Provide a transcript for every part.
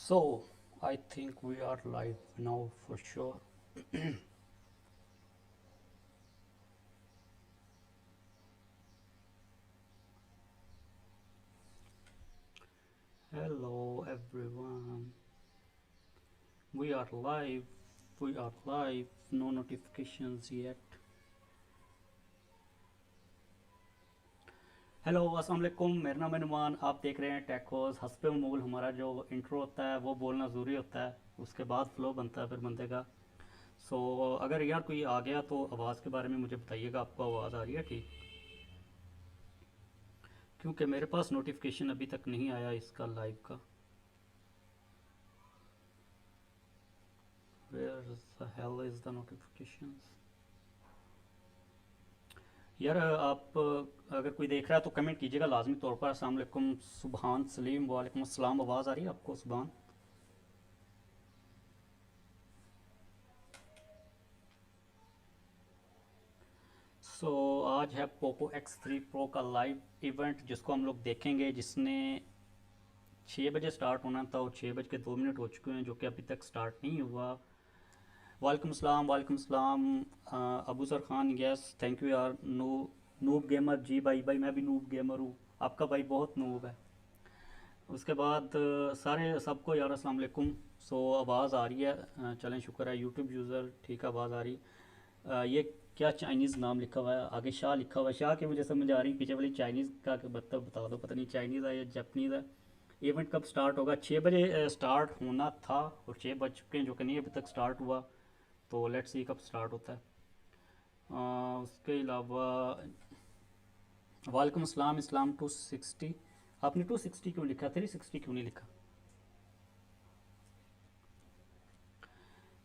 So, I think we are live now for sure. Hello everyone. We are live. We are live. No notifications yet. Hello अस्सलाम वालेकुम, मेरा नाम है नुमान। आप देख रहे हैं टेकोस हस्बे मूल। हमारा जो इंट्रो होता है वो बोलना ज़रूरी होता है, उसके बाद फ्लो बनता है फिर बंदे का। सो अगर यार कोई आ गया तो आवाज़ के बारे में मुझे बताइएगा, आपको आवाज़ आ रही है ठीक? क्योंकि मेरे पास नोटिफिकेशन अभी तक नहीं आया इसका लाइव का। Where the hell is the notifications? यार आप अगर कोई देख रहा है तो कमेंट कीजिएगा लाजमी तौर पर। अस्सलाम वालेकुम सुबहान सलीम। वालेकुम अस्सलाम। आवाज़ आ रही है आपको सुबहान? सो आज है पोको X3 प्रो का लाइव इवेंट जिसको हम लोग देखेंगे, जिसने 6 बजे स्टार्ट होना था और 6 बज के 2 मिनट हो चुके हैं, जो कि अभी तक स्टार्ट नहीं हुआ। वालेकुम सलाम, वालेकुम सलाम। Abu sir Khan, yes thank you यार। नूब गेमर जी, भाई मैं भी नूब गेमर हूँ। आपका भाई बहुत नूब है। उसके बाद सारे सबको यार अस्सलाम वालेकुम। सो आवाज़ आ रही है? चलें शुक्र है। यूट्यूब यूज़र ठीक है, आवाज़ आ रही। ये क्या चाइनीज़ नाम लिखा हुआ है? आगे शाह लिखा हुआ है। शाह के मुझे समझ आ रही, पीछे वाली चाइनीज़ का मतलब बता दो, पता नहीं चाइनीज़ है या जापानीज़ है। इवेंट कब स्टार्ट होगा? 6 बजे स्टार्ट होना था और 6 बज चुके हैं, जो कि नहीं अभी तक स्टार्ट हुआ। तो लेट्स सी कब स्टार्ट होता है। उसके अलावा वालेकुम अस्सलाम। इस्लाम 260। आपने 260 क्यों लिखा? 360 क्यों नहीं लिखा?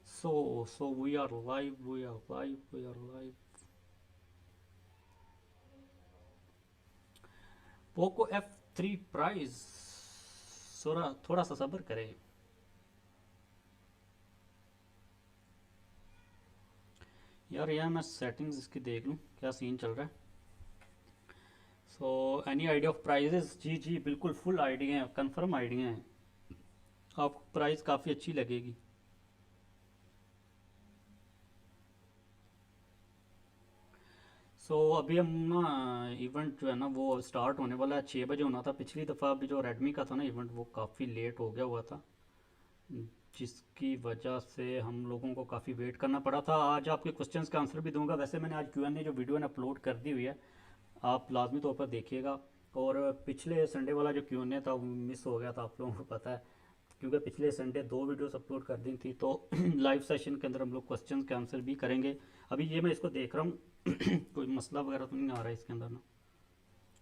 So we are live, we are live, we are live. Poco F3 price, थोड़ा सा सब्र करें यार। यह मैं सेटिंग्स इसकी देख लूँ क्या सीन चल रहा है। So any idea of prices? जी जी बिल्कुल, फुल आइडिया है, कंफर्म आइडिया है। आपको प्राइस काफ़ी अच्छी लगेगी। अभी हम ना इवेंट जो है ना वो स्टार्ट होने वाला है। 6 बजे होना था। पिछली दफ़ा अभी जो रेडमी का था ना इवेंट, वो काफ़ी लेट हो गया हुआ था, जिसकी वजह से हम लोगों को काफ़ी वेट करना पड़ा था। आज आपके क्वेश्चंस का आंसर भी दूंगा। वैसे मैंने आज Q&A जो वीडियो ने अपलोड कर दी हुई है, आप लाजमी तौर पर देखिएगा। और पिछले संडे वाला जो Q&A था वो मिस हो गया था, आप लोगों को पता है, क्योंकि पिछले संडे 2 वीडियोस अपलोड कर दी थी। तो लाइव सेशन के अंदर हम लोग क्वेश्चंस के आंसर भी करेंगे। अभी ये मैं इसको देख रहा हूँ कोई मसला वगैरह तो नहीं आ रहा है इसके अंदर ना,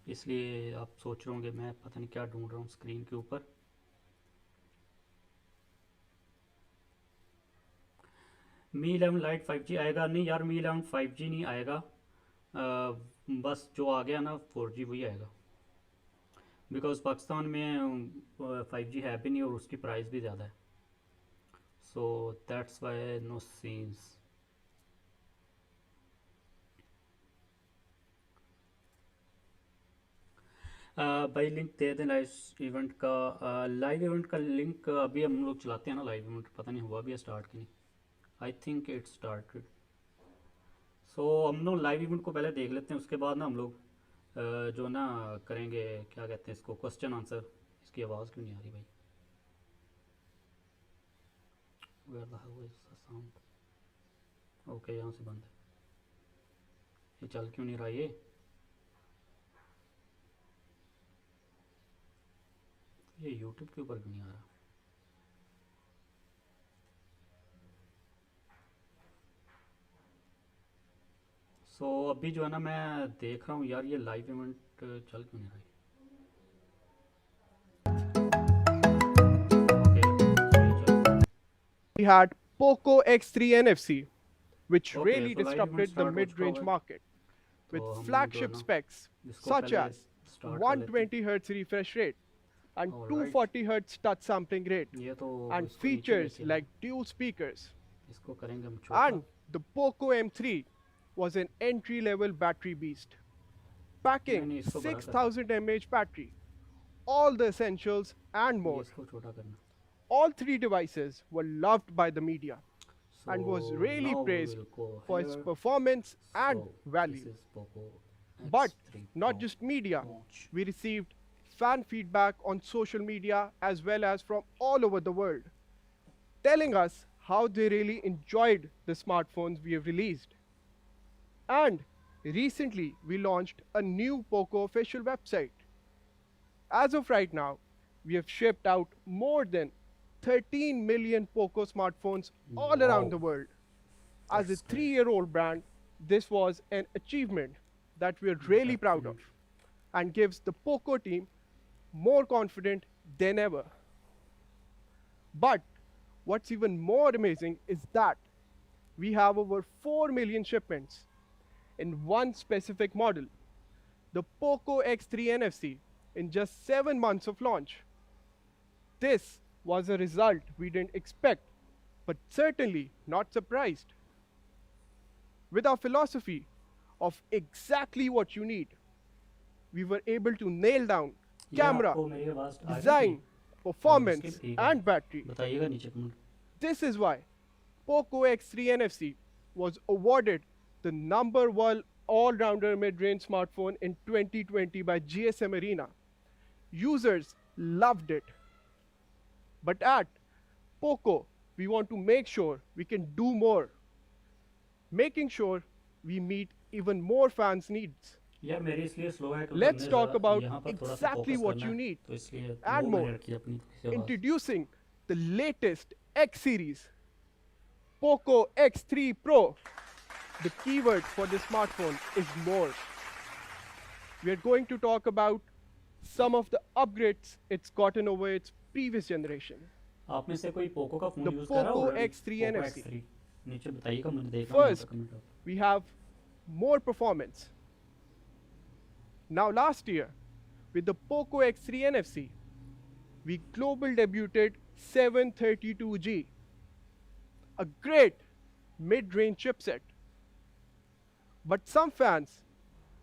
इसलिए आप सोच रहे होंगे मैं पता नहीं क्या ढूंढ रहा हूँ स्क्रीन के ऊपर। मी 11 लाइट 5G आएगा? नहीं यार, मी 11 5G नहीं आएगा। बस जो आ गया ना 4G वही आएगा, बिकॉज पाकिस्तान में 5G है भी नहीं और उसकी प्राइस भी ज़्यादा है। So that's why no scenes. भाई लिंक दे दें लाइव इवेंट का। लाइव इवेंट का लिंक अभी हम लोग चलाते हैं ना लाइव इवेंट, पता नहीं हुआ भी है स्टार्ट कि नहीं। I think it started. So हम लोग लाइव इवेंट को पहले देख लेते हैं, उसके बाद ना हम लोग जो ना करेंगे, क्या कहते हैं इसको, क्वेश्चन आंसर। इसकी आवाज़ क्यों नहीं आ रही भाई? Where the hell is the sound? Okay यहाँ से बंद है। ये चल क्यों नहीं रहा ये यूट्यूब के ऊपर क्यों नहीं आ रहा? अभी जो है ना मैं देख रहा हूँ यार, ये लाइव इवेंट चल क्यों नहीं रहा We had Poco X3 NFC, which okay. really so live event disrupted the start हो चुका mid-range हुआ है, market with तो हम जो है flagship ना specs इसको such पहले as स्टार्ट कर लेते 120 Hz refresh rate and हैं। Alright, 240 Hz touch sampling rate ये तो and इसको नीचे features लेके आए, like dual speakers. इसको करेंगे हम छोटा। And the Poco M3 was an entry-level battery beast, नहीं packing नहीं, इसको बड़ा करना, 6000 mAh battery, all the essentials and ये more. इसको छोटा करना। All three devices were loved by the media and was So really now we praised will go for its here. performance and So this value. is Poco But X3 not Pro just media, launch. we received fan feedback on social media as well as from all over the world, telling us how they really enjoyed the smartphones we have released. And recently, we launched a new Poco official website. As of right now, we have shipped out more than 13 million Poco smartphones all around Wow, the world. As a that's great. 3-year-old brand, this was an achievement that we are really proud of Definitely. and gives the Poco team more confident than ever. But what's even more amazing is that we have over 4 million shipments in one specific model, the Poco X3 NFC, in just 7 months of launch. This was a result we didn't expect, but certainly not surprised. With our philosophy of exactly what you need, we were able to nail down ये camera, आपको मेरी आवाज़ आ रही थी design, और इसकी performance, भी ठीक है, and battery. बताइएगा नीचे comment. This is why Poco X3 NFC was awarded the #1 all-rounder mid-range smartphone in 2020 by GSM Arena. Users loved it. But at Poco, we want to make sure we can do more, making sure we meet even more fans' needs. यार मेरी इसलिए slow है क्योंकि Let's हमने talk ज़रा about यहाँ पर थोड़ा सा exactly फोकस what करना you है, need तो इसलिए and लो more. मैंने रखी है अपनी थोड़ी सी आवाज़. Introducing the latest X series, Poco X3 Pro. The keyword for this smartphone is more. We are going to talk about some of the upgrades it's gotten over its previous generation. आप में से कोई Poco का phone The use करा Poco already? X3 Poco NFC. X3 नीचे बताइएगा, मुझे देखा नहीं First, होता कमेंट आप. we have more performance. Now, last year, with the Poco X3 NFC, we global debuted 732G, a great mid-range chipset. But some fans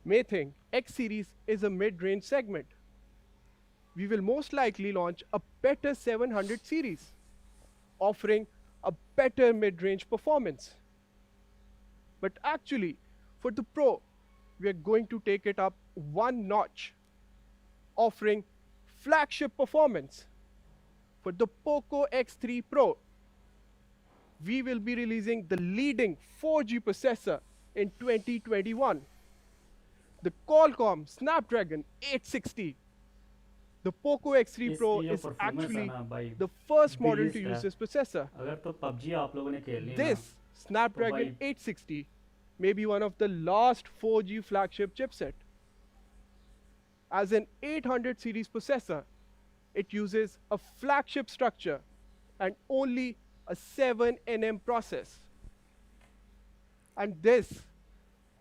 may think X series is a mid-range segment. We will most likely launch a better 700 series, offering a better mid-range performance. But actually, for the Pro, we are going to take it up one notch, offering flagship performance. For the Poco X3 Pro, we will be releasing the leading 4G processor in 2021, the Qualcomm Snapdragon 860. The Poco X3 Pro इसकी जो is performance है actually ना भाई, the first model to beast use है. this processor. अगर तो PUBG आप लोगों ने खेलनी है ना, This Snapdragon 860 may be one of the last 4G flagship chipset. As an 800 series processor, it uses a flagship structure and only a 7nm process. And this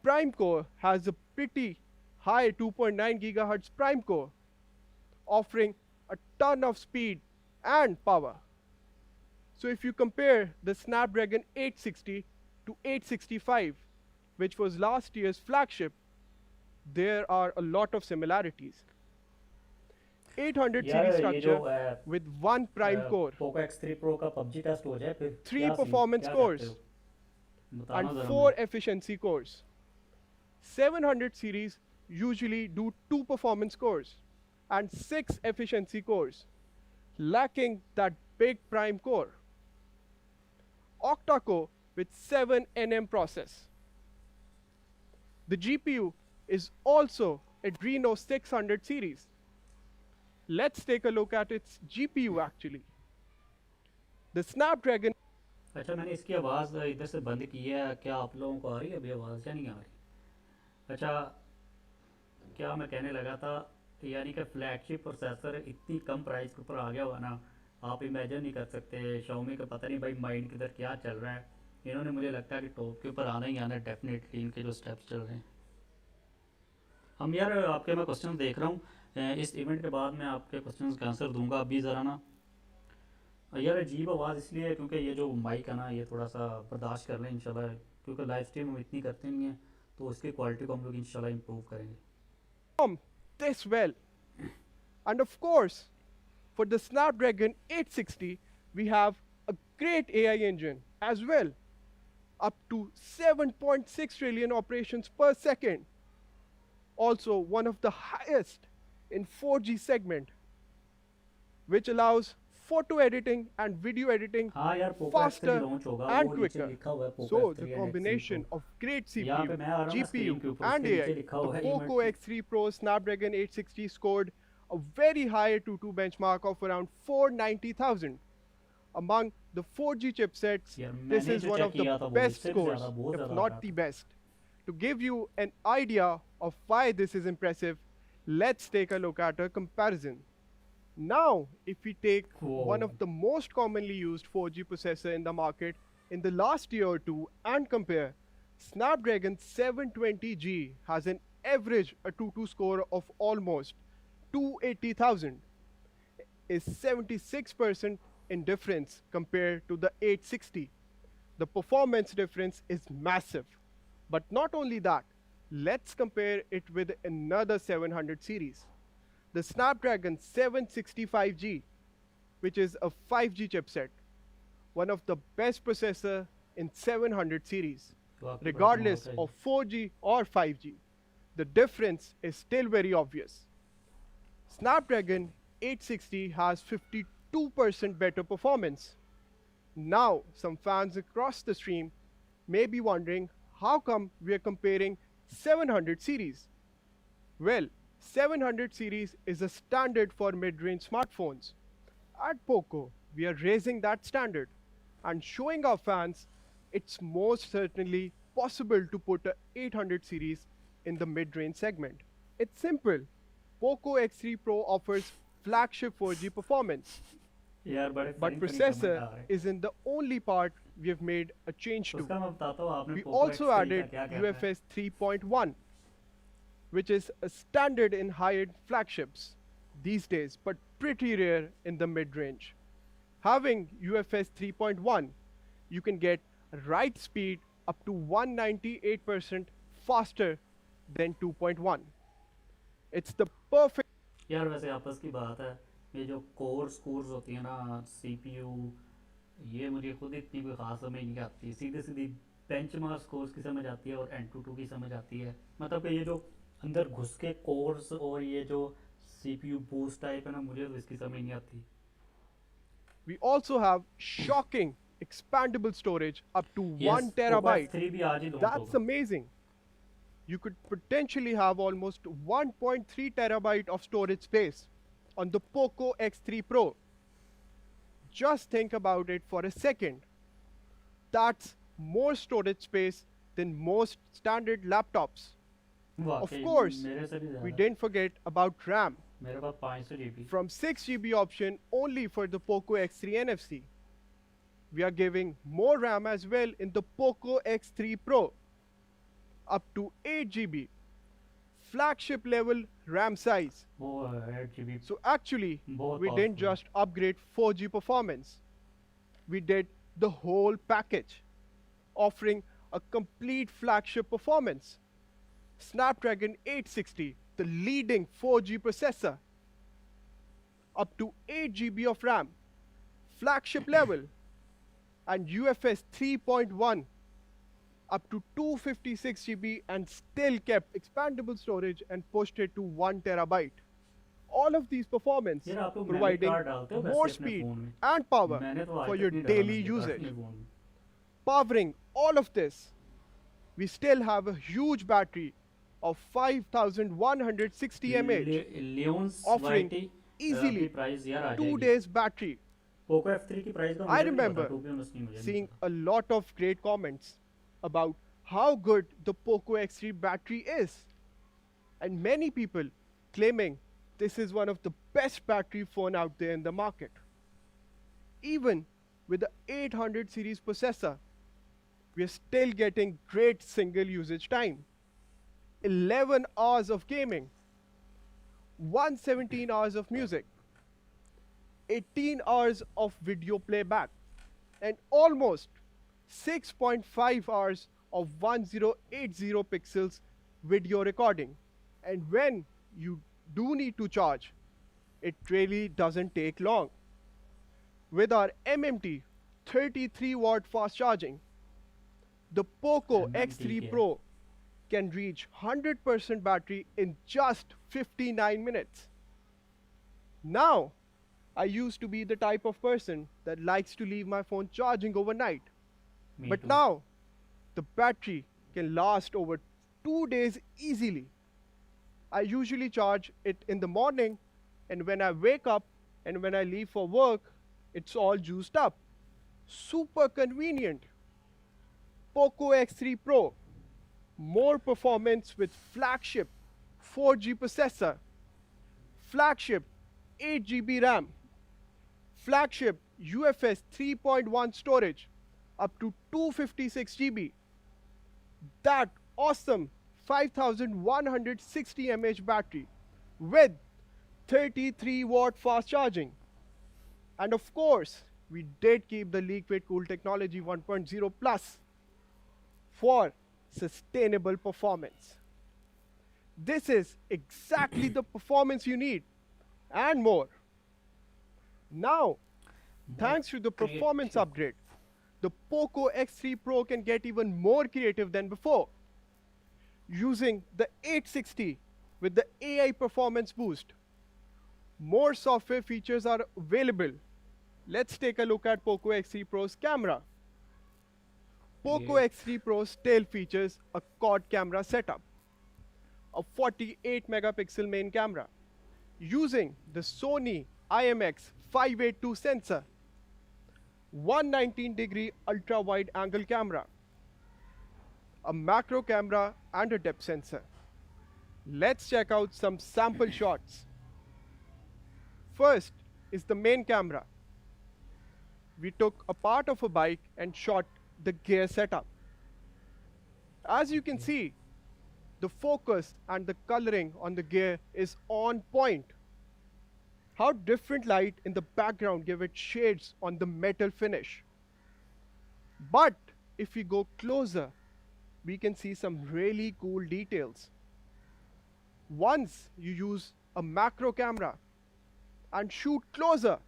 Prime core has a pretty high 2.9 GHz Prime core, offering a ton of speed and power. So if you compare the Snapdragon 860 to 865, which was last year's flagship, there are a lot of similarities. 800 यार series ये जो structure with one Prime core, Poco X3 Pro का PUBG test हो जाए फिर 3 क्या performance क्या cores, करते हो? बताना and ज़रा 4 मुझे. efficiency cores. 700 series usually do 2 performance cores and 6 efficiency cores, lacking that big prime core. Octa-core with 7nm process. The GPU is also Adreno 600 series. Let's take a look at its GPU actually. The Snapdragon अच्छा, मैंने इसकी आवाज़ इधर से बंद की है, क्या आप लोगों को आ रही है अभी आवाज़ या नहीं आ रही? अच्छा, क्या मैं कहने लगा था, यानी कि फ्लैगशिप प्रोसेसर इतनी कम प्राइस के ऊपर आ गया हुआ ना, आप इमेजिन नहीं कर सकते. Xiaomi का पता नहीं भाई माइंड किधर क्या चल रहा है. इन्होंने मुझे लगता है कि टॉप के ऊपर आना ही आना है डेफिनेटली, इनके जो स्टेप्स चल रहे हैं. हम यार आपके मैं क्वेश्चन देख रहा हूँ, इस इवेंट के बाद मैं आपके क्वेश्चन का आंसर दूंगा. अभी ज़रा ना यार अजीब आवाज़ इसलिए है क्योंकि ये जो माइक है ना, ये थोड़ा सा बर्दाश्त कर लें इंशाल्लाह, क्योंकि लाइव स्ट्रीम हम इतनी करते नहीं हैं, तो उसकी क्वालिटी को हम लोग इंशाल्लाह इम्प्रूव करेंगे. this well. And of course, for the Snapdragon 860, We have a great AI engine as well, up to 7.6 trillion operations per second. Also, one of the highest in 4G segment, which allows photo editing and video editing हाँ यार Poco X three faster launch होगा, and वो नीचे quicker. लिखा हुआ है Poco So, F the three and X three pro. combination of great यहाँ पे CPU, मैं आ रहा हूँ ना स्क्रीन GPU, के ऊपर, and उसके नीचे AI, लिखा the हुआ है Poco event. X3 Pro Snapdragon 860 scored a very high AnTuTu benchmark of around 490,000. Among the 4G chipsets, यार this मैंने is जो one चेक of the किया था वो best इससे भी ज़्यादा, scores, बहुत if ज़्यादा आ not रहा the था। best. To give you an idea of why this is impressive, let's take a look at a comparison. Now, if we take one वो of the most commonly used 4G processor in the market in the last year or two and compare, Snapdragon 720G has an average AnTuTu score of almost 280,000, is 76% in difference compared to the 860. The performance difference is massive. But not only that, let's compare it with another 700 series, the Snapdragon 765G, which is a 5G chipset, one of the best processor in 700 series. तो आपकी बात Regardless मानता है of 4G or 5G, the difference is still very obvious. Snapdragon 860 has 52% better performance. Now, some fans across the stream may be wondering how come we are comparing 700 series? Well, 700 series is a standard for mid-range smartphones. At Poco, we are raising that standard and showing our fans it's most certainly possible to put a 800 series in the mid-range segment. It's simple. Poco X3 Pro offers flagship 4G performance, यार बड़े but funny funny comment आ processor रहे हैं। isn't the only part we have made a change तो to. उसका मैं बताता हूँ आपने We Poco x also three का added क्या क्या है। UFS 3.1, which is a standard in high-end flagships these days, but pretty rare in the mid-range. Having UFS 3.1, you can get write speed up to 198% faster than 2.1. It's the perfect यार वैसे आपस की बात है, ये जो कोर्स होती है ना सीपीयू, ये मुझे खुद इतनी कोई ख़ास समझ नहीं आती। सीधी सीधी बेंचमार्क कोर्स की समझ आती है और एन टू की समझ आती है। मतलब कि ये जो अंदर घुस के कोर्स और ये जो सीपीयू बूस्ट टाइप है ना, मुझे तो इसकी समझ नहीं आती। We also have shocking expandable storage up to 1 Poco terabyte. F3 भी आज ही लॉन्च That's होगा। amazing. You could potentially have almost 1.3 terabyte of storage space on the Poco X3 Pro. Just think about it for a second. That's more storage space than most standard laptops. Of वाकई course, मेरे से भी we ज़्यादा। didn't forget about RAM. मेरे पास 500 GB। From 6 GB option only for the Poco X3 NFC. We are giving more RAM as well in the Poco X3 Pro, up to 8 GB. Flagship level RAM size. वो 8 GB So actually, बहुत we didn't powerful है। just upgrade 4G performance. We did the whole package, offering a complete flagship performance. Snapdragon 860, the leading 4G processor, up to 8 GB of RAM, flagship level, and UFS 3.1 up to 256 GB and still kept expandable storage and pushed it to 1 terabyte. All of these performance यार आप लोग memory providing card डालते हो more वैसे अपने speed phone में? and power मैंने तो आज for तक your नहीं डाला daily मेमोरी कार्ड usage. अपने फ़ोन में। Powering all of this, we still have a huge battery of 5160 mAh, लियोन्स offering वाईटी easily की प्राइस यार आ 2 जाएगी। days battery. पोको F3 की प्राइस का I मुझे भी नहीं पता, remember to be honest, नहीं मुझे नहीं seeing पता। a lot of great comments about how good the Poco X3 battery is, and many people claiming this is one of the best battery phone out there in the market. Even with the 800 series processor, we are still getting great single usage time. 11 hours of gaming, 117 hours of music, 18 hours of video playback, and almost 6.5 hours of 1080 pixels video recording. And when you do need to charge, it really doesn't take long. With our MMT 33 watt fast charging, the Poco X3 MMT Pro can reach 100% battery in just 59 minutes. Now, I used to be the type of person that likes to leave my phone charging overnight. Me But too. now, the battery can last over 2 days easily. I usually charge it in the morning, and when I wake up and when I leave for work, it's all juiced up. Super convenient. Poco X3 Pro, more performance with flagship 4G processor, flagship 8 GB RAM, flagship UFS 3.1 storage, up to 256 GB. That awesome 5160 mAh battery with 33 watt fast charging. And of course, we did keep the liquid cool technology 1.0 plus for sustainable performance. This is exactly the performance you need and more. Now, thanks to the performance Creative. upgrade, the Poco X3 Pro can get even more creative than before. Using the 860 with the AI performance boost, more software features are available. Let's take a look at Poco X3 Pro's camera. Poco Great. X3 Pro still features a quad camera setup, a 48 megapixel main camera, using the Sony IMX582 sensor, 119-degree ultra-wide angle camera, a macro camera and a depth sensor. Let's check out some sample shots. First is the main camera. We took a part of a bike and shot the gear setup. As you can see, the focus and the coloring on the gear is on point. How different light in the background give it shades on the metal finish. But if we go closer, we can see some really cool details. Once you use a macro camera and shoot closer,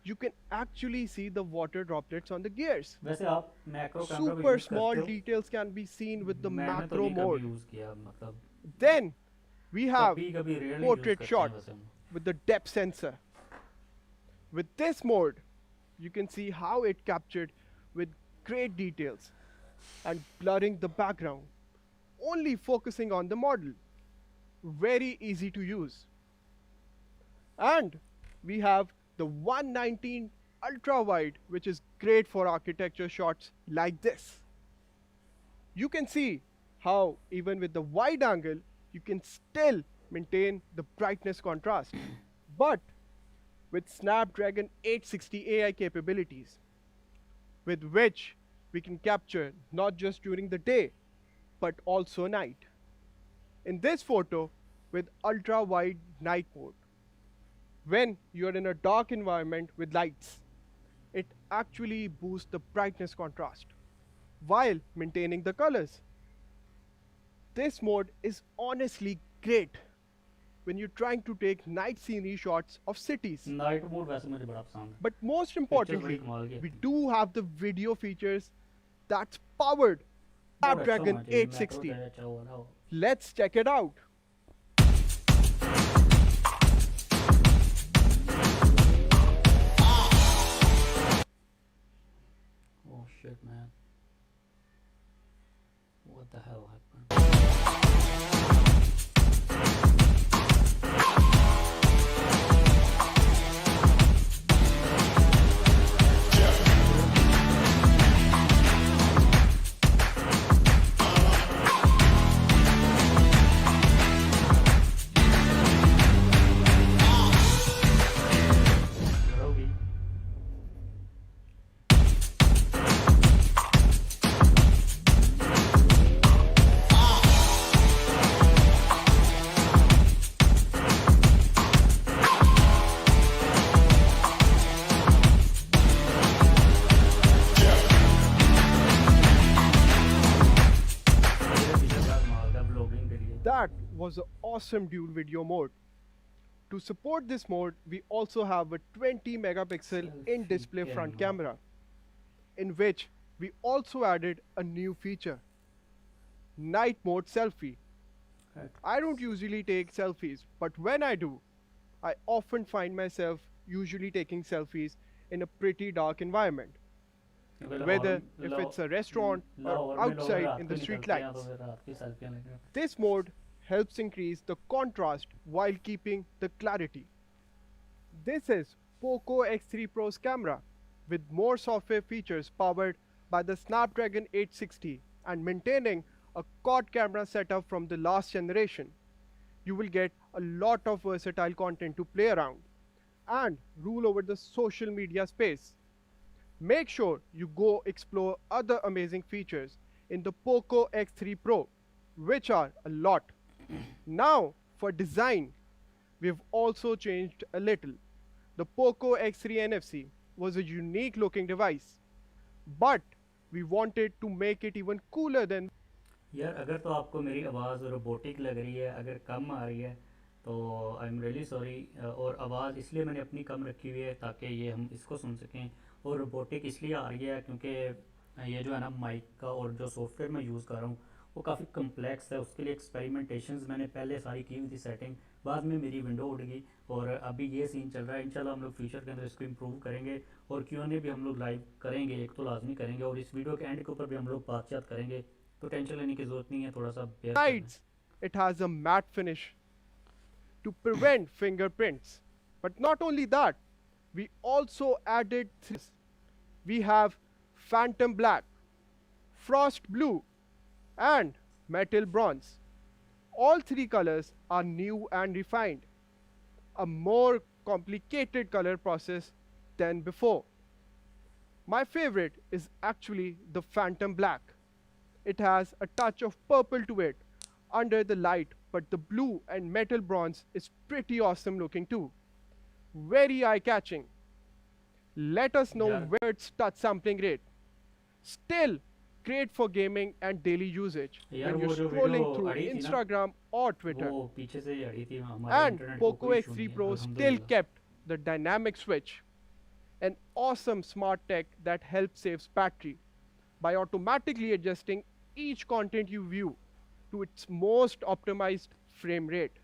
you can actually see the water droplets on the gears. वैसे आप macro camera भी Super use small करते हो? details can be seen with the मैंने तो macro नहीं कभी mode. Use किया, मतलब Then we have कभी कभी रेयरली यूज portrait करते हैं shot वैसे हम. with the depth sensor. With this mode, you can see how it captured with great details and blurring the background, only focusing on the model. Very easy to use. And we have the 119 ultra wide, which is great for architecture shots like this. You can see how even with the wide angle, you can still maintain the brightness contrast. But with Snapdragon 860 AI capabilities, with which we can capture not just during the day, but also night. In this photo, with ultra wide night mode, when you're in a dark environment with lights, it actually boosts the brightness contrast while maintaining the colors. This mode is honestly great when you're trying to take night scenery shots of cities. Night mode वैसे मुझे बड़ा पसंद है. But most बड़ी importantly, कमाल की we है. do have the video features that's powered बहुत अच्छा Snapdragon होना चाहिए, 860. मैक्रो अच्छा हुआ ना हो. Let's check it out. Oh shit, man. What the hell happened? Rogi. ये पीछे क्या कमाल का vlogging के लिए. That was an awesome dual video mode. To support this mode, we also have a 20 megapixel Selfie in-display front camera. camera, in which we also added a new feature, night mode selfie. I don't usually take selfies, but when I do, I often find myself usually taking selfies in a pretty dark environment, क्योंकि whether if it's a restaurant or Lahore में लोग outside रात in को the street निकलते हैं तो lights. फिर रात की सेल्फियाँ लेके This mode helps increase the contrast while keeping the clarity. This is Poco X3 Pro's camera with more software features powered by the Snapdragon 860 and maintaining a quad camera setup from the last generation. You will get a lot of versatile content to play around and rule over the social media space. Make sure you go explore other amazing features in the Poco X3 Pro, which are a lot. Now, for design, we've also changed a little. The Poco X3 NFC was a unique looking device, but we wanted to make it even cooler than. यार अगर तो आपको मेरी आवाज़ robotic लग रही है, अगर कम आ रही है तो आई एम रियली सॉरी। और आवाज़ इसलिए मैंने अपनी कम रखी हुई है ताकि ये हम इसको सुन सकें, और रोबोटिक इसलिए आ रही है क्योंकि ये जो है ना माइक का और जो सॉफ्टवेयर मैं यूज़ कर रहा हूँ वो काफ़ी कम्प्लेक्स है। उसके लिए एक्सपेरिमेंटेशंस मैंने पहले सारी की हुई थी सेटिंग, बाद में मेरी विंडो उड़ गई और अभी ये सीन चल रहा है। इंशाल्लाह हम लोग फ्यूचर के अंदर इसको इम्प्रूव करेंगे और Q&A भी हम लोग लाइव करेंगे, एक तो लाजमी करेंगे, और इस वीडियो के एंड के ऊपर भी हम लोग बातचीत करेंगे, तो टेंशन लेने की ज़रूरत नहीं है, थोड़ा सा बेयर करना। Besides, it has a matte finish to prevent fingerprints. But not only that, we also added we have Phantom Black, Frost Blue, and Metal Bronze. All three colors are new and refined, a more complicated color process than before. My favorite is actually the Phantom Black. It has a touch of purple to it under the light, but the blue and metal bronze is pretty awesome looking too. Very eye-catching. Let us know Yeah. where its touch sampling rate. Still great for gaming and daily usage यार when you're वो जो scrolling video through अड़ी थी ना, Instagram or Twitter. वो पीछे से ही अड़ी थी, हमारे And इंटरनेट को Poco कोई इशू X3 नहीं है Pro still अल्हम्दुलिल्लाह। kept the dynamic switch, an awesome smart tech that helps saves battery by automatically adjusting each content you view to its most optimized frame rate.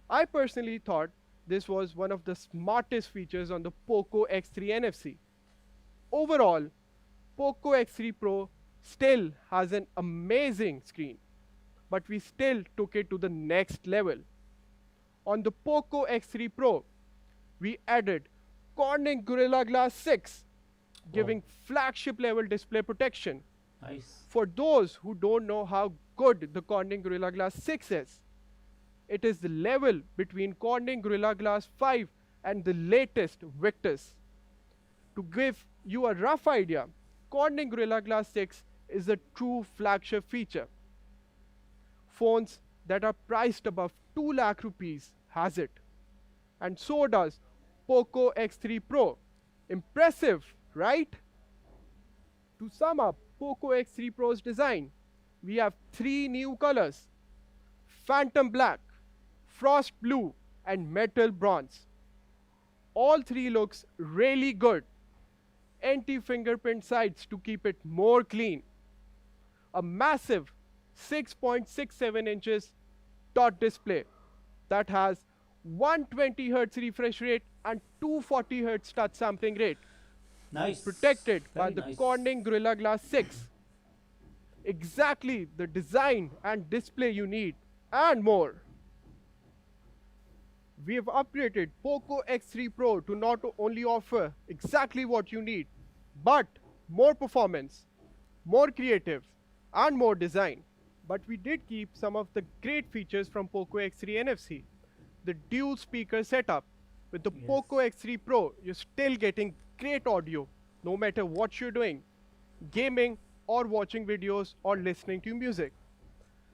I personally thought this was one of the smartest features on the Poco X3 NFC. Overall, Poco X3 Pro still has an amazing screen, but we still took it to the next level. On the Poco X3 Pro, we added Corning Gorilla Glass 6, giving flagship level display protection. Nice. For those who don't know how good the Corning Gorilla Glass 6 is, it is the level between Corning Gorilla Glass 5 and the latest Victus. To give you a rough idea, Corning Gorilla Glass 6 is a true flagship feature. Phones that are priced above 2 lakh rupees has it. And so does Poco X3 Pro. Impressive, right? To sum up Poco X3 Pro's design, we have three new colors: Phantom Black, Frost Blue, and Metal Bronze. All three looks really good. Anti-fingerprint sides to keep it more clean. A massive 6.67 inches dot display that has 120 Hz refresh rate and 240 Hz touch sampling rate, nice. protected by Very the nice. Corning Gorilla Glass 6. Exactly the design and display you need, and more. We have upgraded Poco X3 Pro to not only offer exactly what you need, but more performance, more creative, and more design. But we did keep some of the great features from Poco X3 NFC. The dual speaker setup. With the Yes. Poco X3 Pro, you're still getting great audio no matter what you're doing, gaming or watching videos or listening to music.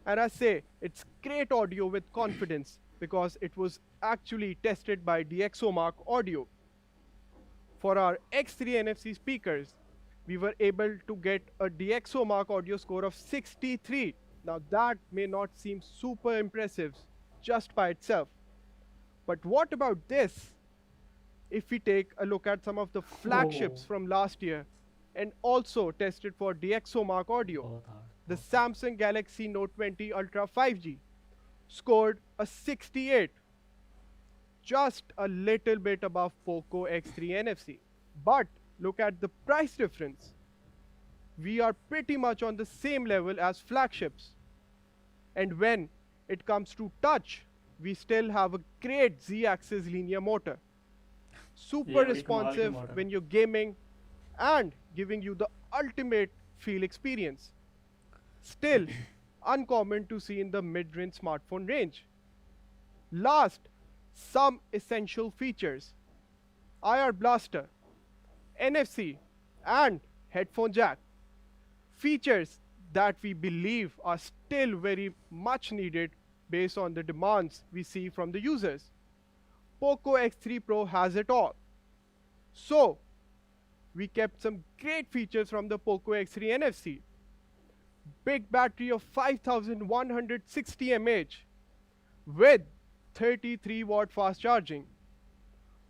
And I say it's great audio with confidence because it was actually tested by DxOMark Audio. For our X3 NFC speakers, we were able to get a DxOMark Audio score of 63. Now that may not seem super impressive just by itself, But what about this? If we take a look at some of the flagships Oh, from last year and also tested for DxO Mark audio, बहुत hard, the बहुत hard. Samsung Galaxy Note 20 Ultra 5G scored a 68, just a little bit above Poco X3 NFC. But look at the price difference. We are pretty much on the same level as flagships. And when it comes to touch, we still have a great Z-axis linear motor. Super ये बड़ी कमाल की responsive model when है. you're gaming and giving you the ultimate feel experience. Still, uncommon to see in the mid-range smartphone range. Last, some essential features. IR blaster, NFC, and headphone jack. Features that we believe are still very much needed based on the demands we see from the users. Poco X3 Pro has it all. So, we kept some great features from the Poco X3 NFC. Big battery of 5160 mAh with 33 watt fast charging,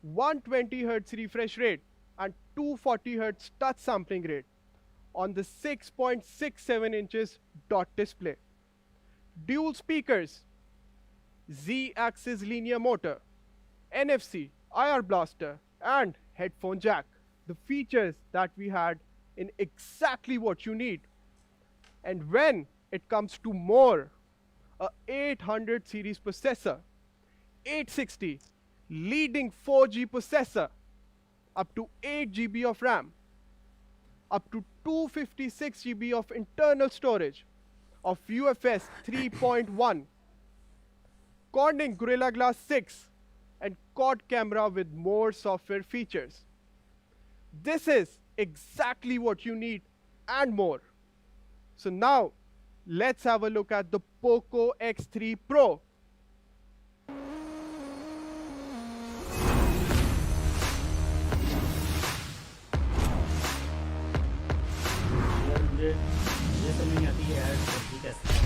120 Hz refresh rate and 240 Hz touch sampling rate on the 6.67 inches dot display. Dual speakers, Z-axis linear motor, NFC, IR blaster and headphone jack. The features that we had in exactly what you need. And when it comes to more, a 800 series processor, 860 leading 4G processor, up to 8 GB of RAM, up to 256 GB of internal storage of UFS 3.1, Corning Gorilla Glass 6 and quad camera with more software features. This is exactly what you need and more. So now, let's have a look at the Poco X3 Pro. यार मुझे समझ नहीं आती है add करती कैसे.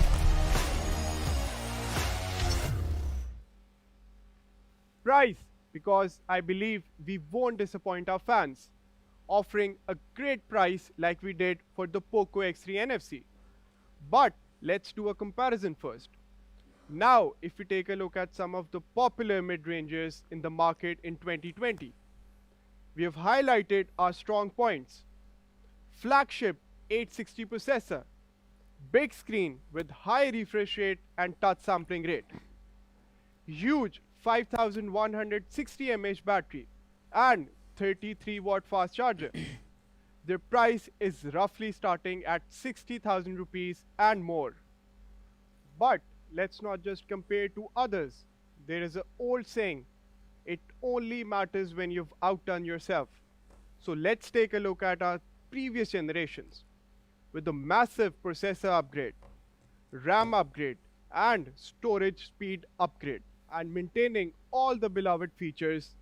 Price, because I believe we won't disappoint our fans, offering a great price like we did for the Poco X3 NFC. But let's do a comparison first. Now, if we take a look at some of the popular mid-rangers in the market in 2020, we have highlighted our strong points. Flagship 860 processor, big screen with high refresh rate and touch sampling rate, huge 5160 mAh battery and 33 watt fast charger. Their price is roughly starting at 60,000 rupees and more. But let's not just compare to others. There is an old saying, it only matters when you've outdone yourself. So let's take a look at our previous generations with a massive processor upgrade, RAM upgrade and storage speed upgrade, and maintaining all the beloved features.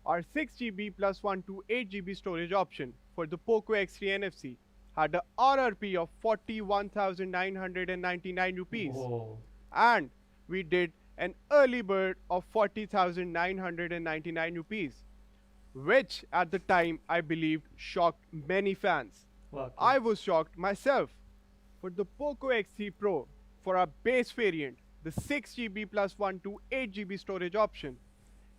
Our 6GB plus 128GB storage option for the Poco X3 NFC had a RRP of 41,999 rupees, Oh, and we did an early bird of 40,999 rupees, which at the time I believed shocked many fans. वाकई. I was shocked myself. For the Poco X3 Pro, for our base variant, the 6GB plus 128GB storage option,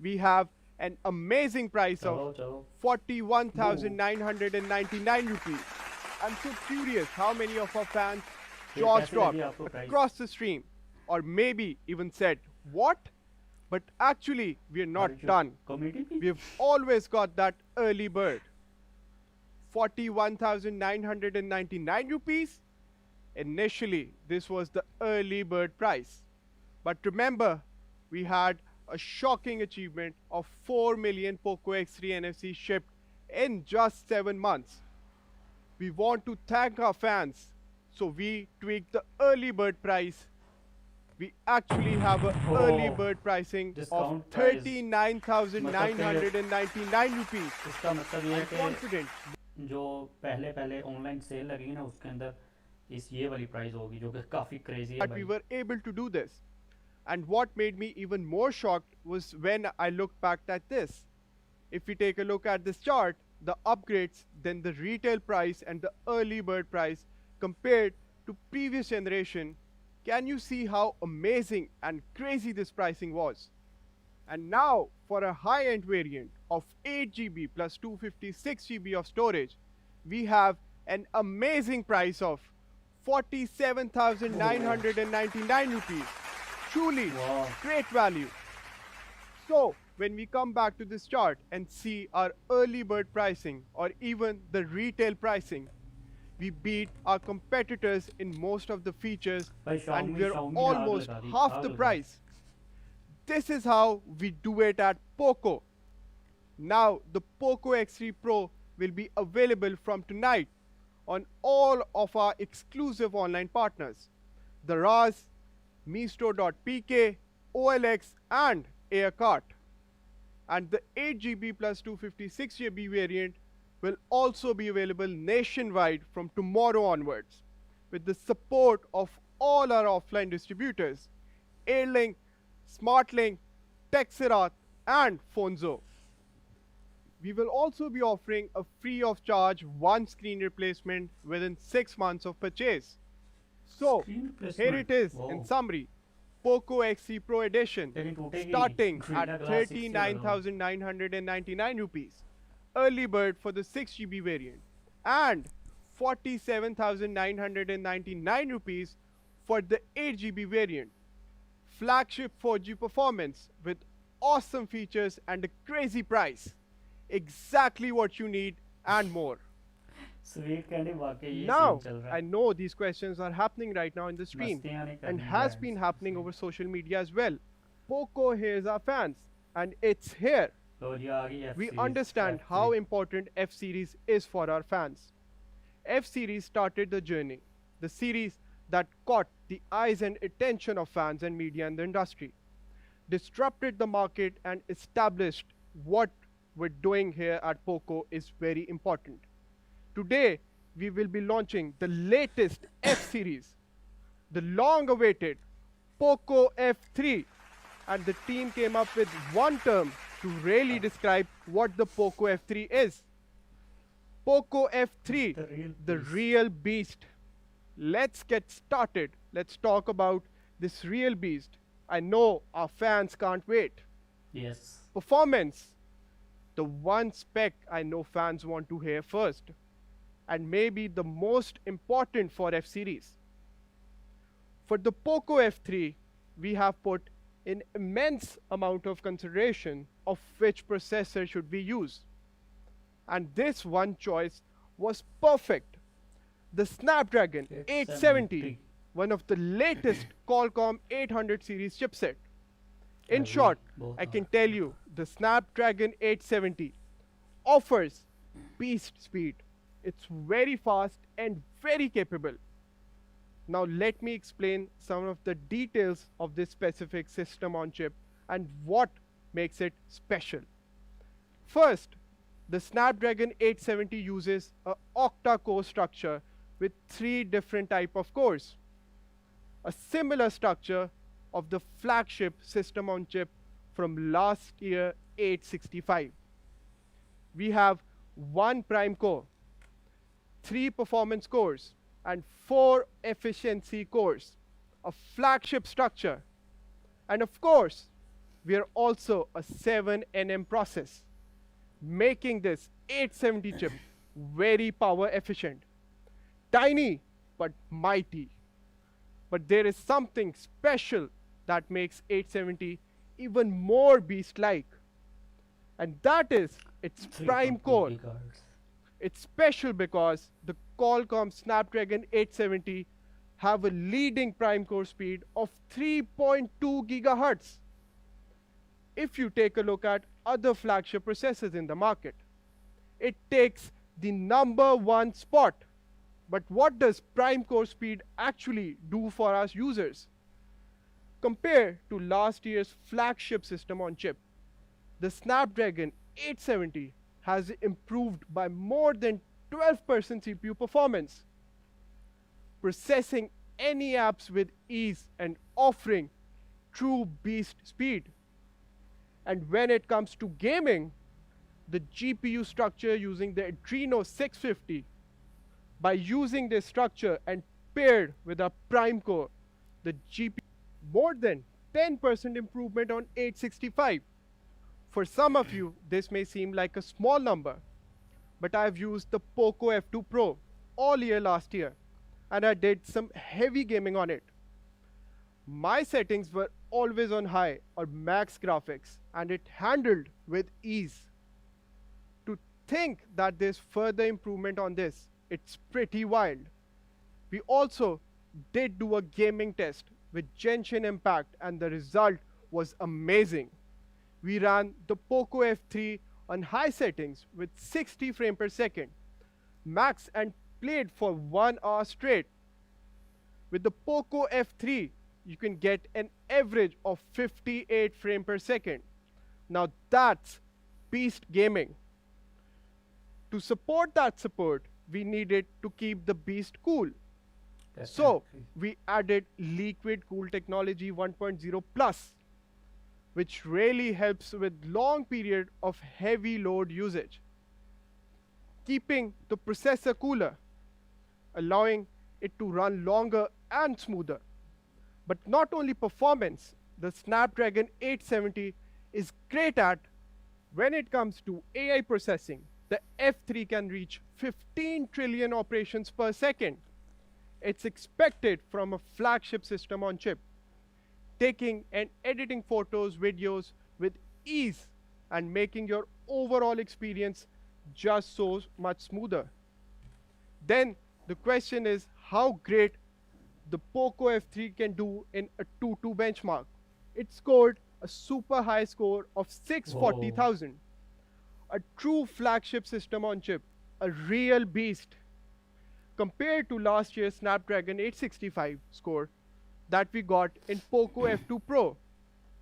we have an amazing price चलो of चलो. 41,999 rupees. I'm so curious how many of our fans फिर jaws कैसे dropped लगी आपको price? across the stream, or maybe even said, "What?" But actually, we're not done. Community We've always got that early bird. 41,999 rupees. Initially, this was the early bird price. But remember, we had a shocking achievement of 4 million Poco X3 NFC shipped in just 7 months. We want to thank our fans, so we tweaked the early bird price. We actually have an early bird pricing of Discount price. 39,999 rupees. इसका मतलब ये है I'm कि confident जो पहले पहले online sale लगी ना उसके अंदर इस ये वाली प्राइस होगी जो कि काफ़ी क्रेजी है that we भाई. were able to do this. And what made me even more shocked was when I looked back at this. If we take a look at this chart, the upgrades, then the retail price and the early bird price compared to previous generation, can you see how amazing and crazy this pricing was? And now for a high-end variant of 8 GB plus 256 GB of storage, we have an amazing price of 47,999 rupees. Truly great value. So when we come back to this chart and see our early bird pricing or even the retail pricing, we beat our competitors in most of the features and we're almost half the price. This is how we do it at Poco. Now the Poco X3 Pro will be available from tonight on all of our exclusive online partners, the Raz, MeStore.pk, OLX and Aircart. And the 8 GB plus 256 GB variant will also be available nationwide from tomorrow onwards with the support of all our offline distributors, Airlink, SmartLink, Texirath and Fonzo. We will also be offering a free of charge one screen replacement within 6 months of purchase. So here it is in summary. Poco X3 Pro Edition starting at 39,999 rupees. Early bird for the 6 GB variant and 47,999 rupees for the 8 GB variant. Flagship 4G performance with awesome features and a crazy price. Exactly what you need and more. Now, I know these questions are happening right now in the stream and has been happening over social media as well. Poco hears our fans and it's here. We understand how important F-Series is for our fans. F-Series started the journey, the series that caught the eyes and attention of fans and media in the industry, disrupted the market and established what we're doing here at Poco is very important. Today, we will be launching the latest F-Series, the long-awaited Poco F3, and the team came up with one term to really describe what the Poco F3 is. Poco F3, the real beast. Let's get started. Let's talk about this real beast. I know our fans can't wait. Yes. Performance, the one spec I know fans want to hear first, and maybe the most important for F-Series. For the Poco F3, we have put an immense amount of consideration of which processor should we use. And this one choice was perfect. The Snapdragon 870, one of the latest Qualcomm 800 series chipset. In short, I can tell you the Snapdragon 870 offers beast speed. It's very fast and very capable. Now let me explain some of the details of this specific system on chip and what makes it special. First, the Snapdragon 870 uses a octa-core structure with 3 different type of cores. A similar structure of the flagship system on chip from last year 865. We have 1 prime core, 3 performance cores and 4 efficiency cores, a flagship structure. And of course, we are also a 7nm process, making this 870 chip very power efficient. Tiny but mighty. But there is something special that makes 870 even more beast-like. And that is its prime core. It's special because the Qualcomm Snapdragon 870 have a leading prime core speed of 3.2 GHz. If you take a look at other flagship processors in the market, it takes the #1 spot. But what does prime core speed actually do for us users? Compared to last year's flagship system on chip, the Snapdragon 870 has improved by more than 12% CPU performance, processing any apps with ease and offering true beast speed. And when it comes to gaming, the GPU structure using the Adreno 650, by using this structure and paired with a prime core, the GPU more than 10% improvement on 865. For some of you, this may seem like a small number, but I've used the Poco F2 Pro all year last year, and I did some heavy gaming on it. My settings were always on high or max graphics, and it handled with ease. To think that there's further improvement on this, it's pretty wild. We also did do a gaming test with Genshin Impact, and the result was amazing. We ran the Poco F3 on high settings with 60 frames per second, max, and played for 1 hour straight. With the Poco F3, you can get an average of 58 frames per second. Now that's beast gaming. To support that support, we needed to keep the beast cool. So we added liquid cool technology 1.0 plus, which really helps with long period of heavy load usage, keeping the processor cooler, allowing it to run longer and smoother. But not only performance, the Snapdragon 870 is great at when it comes to AI processing. The F3 can reach 15 trillion operations per second. It's expected from a flagship system on chip, taking and editing photos, videos with ease and making your overall experience just so much smoother. Then the question is how great the Poco F3 can do in a 2-2 benchmark. It scored a super high score of 640,000. A true flagship system on chip, a real beast. Compared to last year's Snapdragon 865 score that we got in Poco F2 Pro,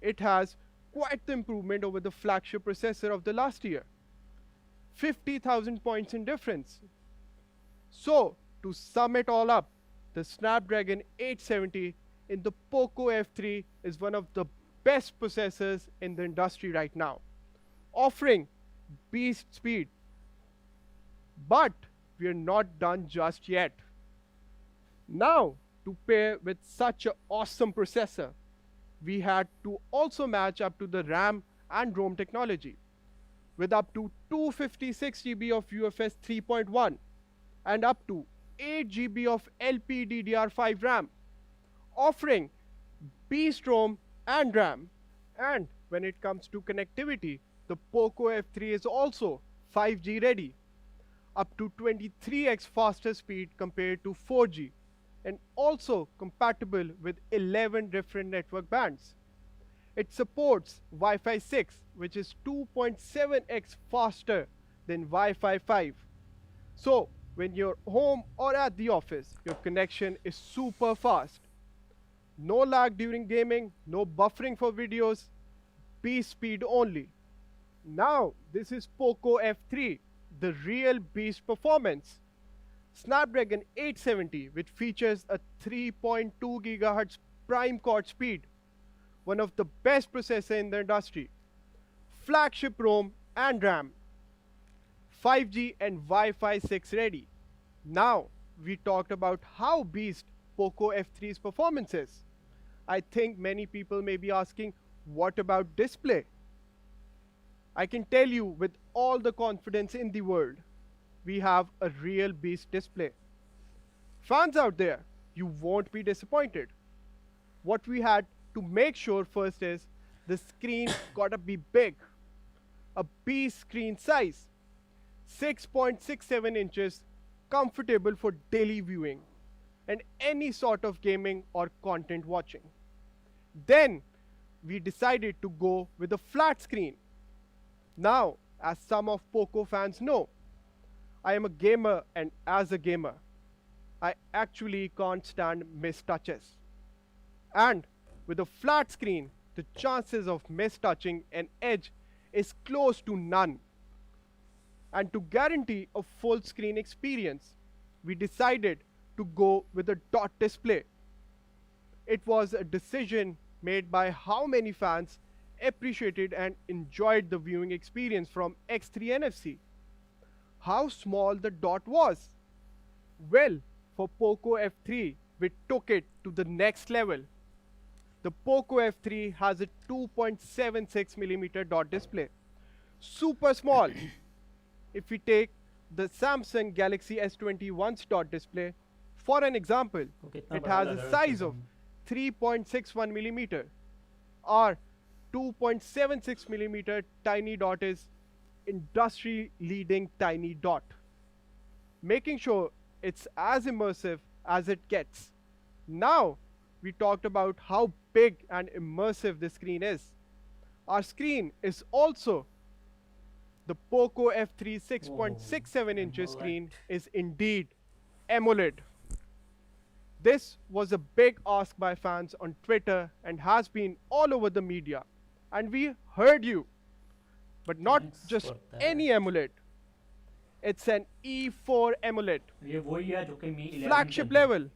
it has quite the improvement over the flagship processor of the last year. 50,000 points in difference. So, to sum it all up, the Snapdragon 870 in the Poco F3 is one of the best processors in the industry right now, offering beast speed. But we are not done just yet. Now, to pair with such an awesome processor, we had to also match up to the RAM and ROM technology, with up to 256 GB of UFS 3.1 and up to 8 GB of LPDDR5 RAM, offering beast ROM and RAM. And when it comes to connectivity, the Poco F3 is also 5G ready, up to 23x faster speed compared to 4G, and also compatible with 11 different network bands. It supports Wi-Fi 6, which is 2.7x faster than Wi-Fi 5. So when you're home or at the office, your connection is super fast. No lag during gaming, no buffering for videos, beast speed only. Now this is Poco F3, the real beast performance. Snapdragon 870, which features a 3.2 GHz prime core speed, one of the best processors in the industry, flagship ROM and RAM, 5G and Wi-Fi 6 ready. Now we talked about how beast Poco F3's performance is. I think many people may be asking, what about display? I can tell you with all the confidence in the world, we have a real beast display. Fans out there, you won't be disappointed. What we had to make sure first is the screen gotta be big, a beast screen size, 6.67 inches, comfortable for daily viewing and any sort of gaming or content watching. Then we decided to go with a flat screen. Now, as some of Poco fans know, I am a gamer, and as a gamer, I actually can't stand missed touches. And with a flat screen, the chances of mistouching an edge is close to none. And to guarantee a full screen experience, we decided to go with a dot display. It was a decision made by how many fans appreciated and enjoyed the viewing experience from X3 NFC. How small the dot was? Well, for Poco F3, we took it to the next level. The Poco F3 has a 2.76mm dot display. Super small. If we take the Samsung Galaxy S21's dot display, for an example, तो कितना it बड़ा has लग a रहा है size उसके of सामने? 3.61mm or 2.76mm tiny dot is industry leading tiny dot, making sure it's as immersive as it gets. Now, we talked about how big and immersive the screen is. Our screen is also the Poco F3 Oh, 6.67 inches AMOLED. screen is indeed AMOLED. This was a big ask by fans on Twitter and has been all over the media. And we heard you. But not Thanks just for that. any AMOLED. It's an E4 AMOLED. ये वही है जो कि Mi 11 Flagship के अंदर- level.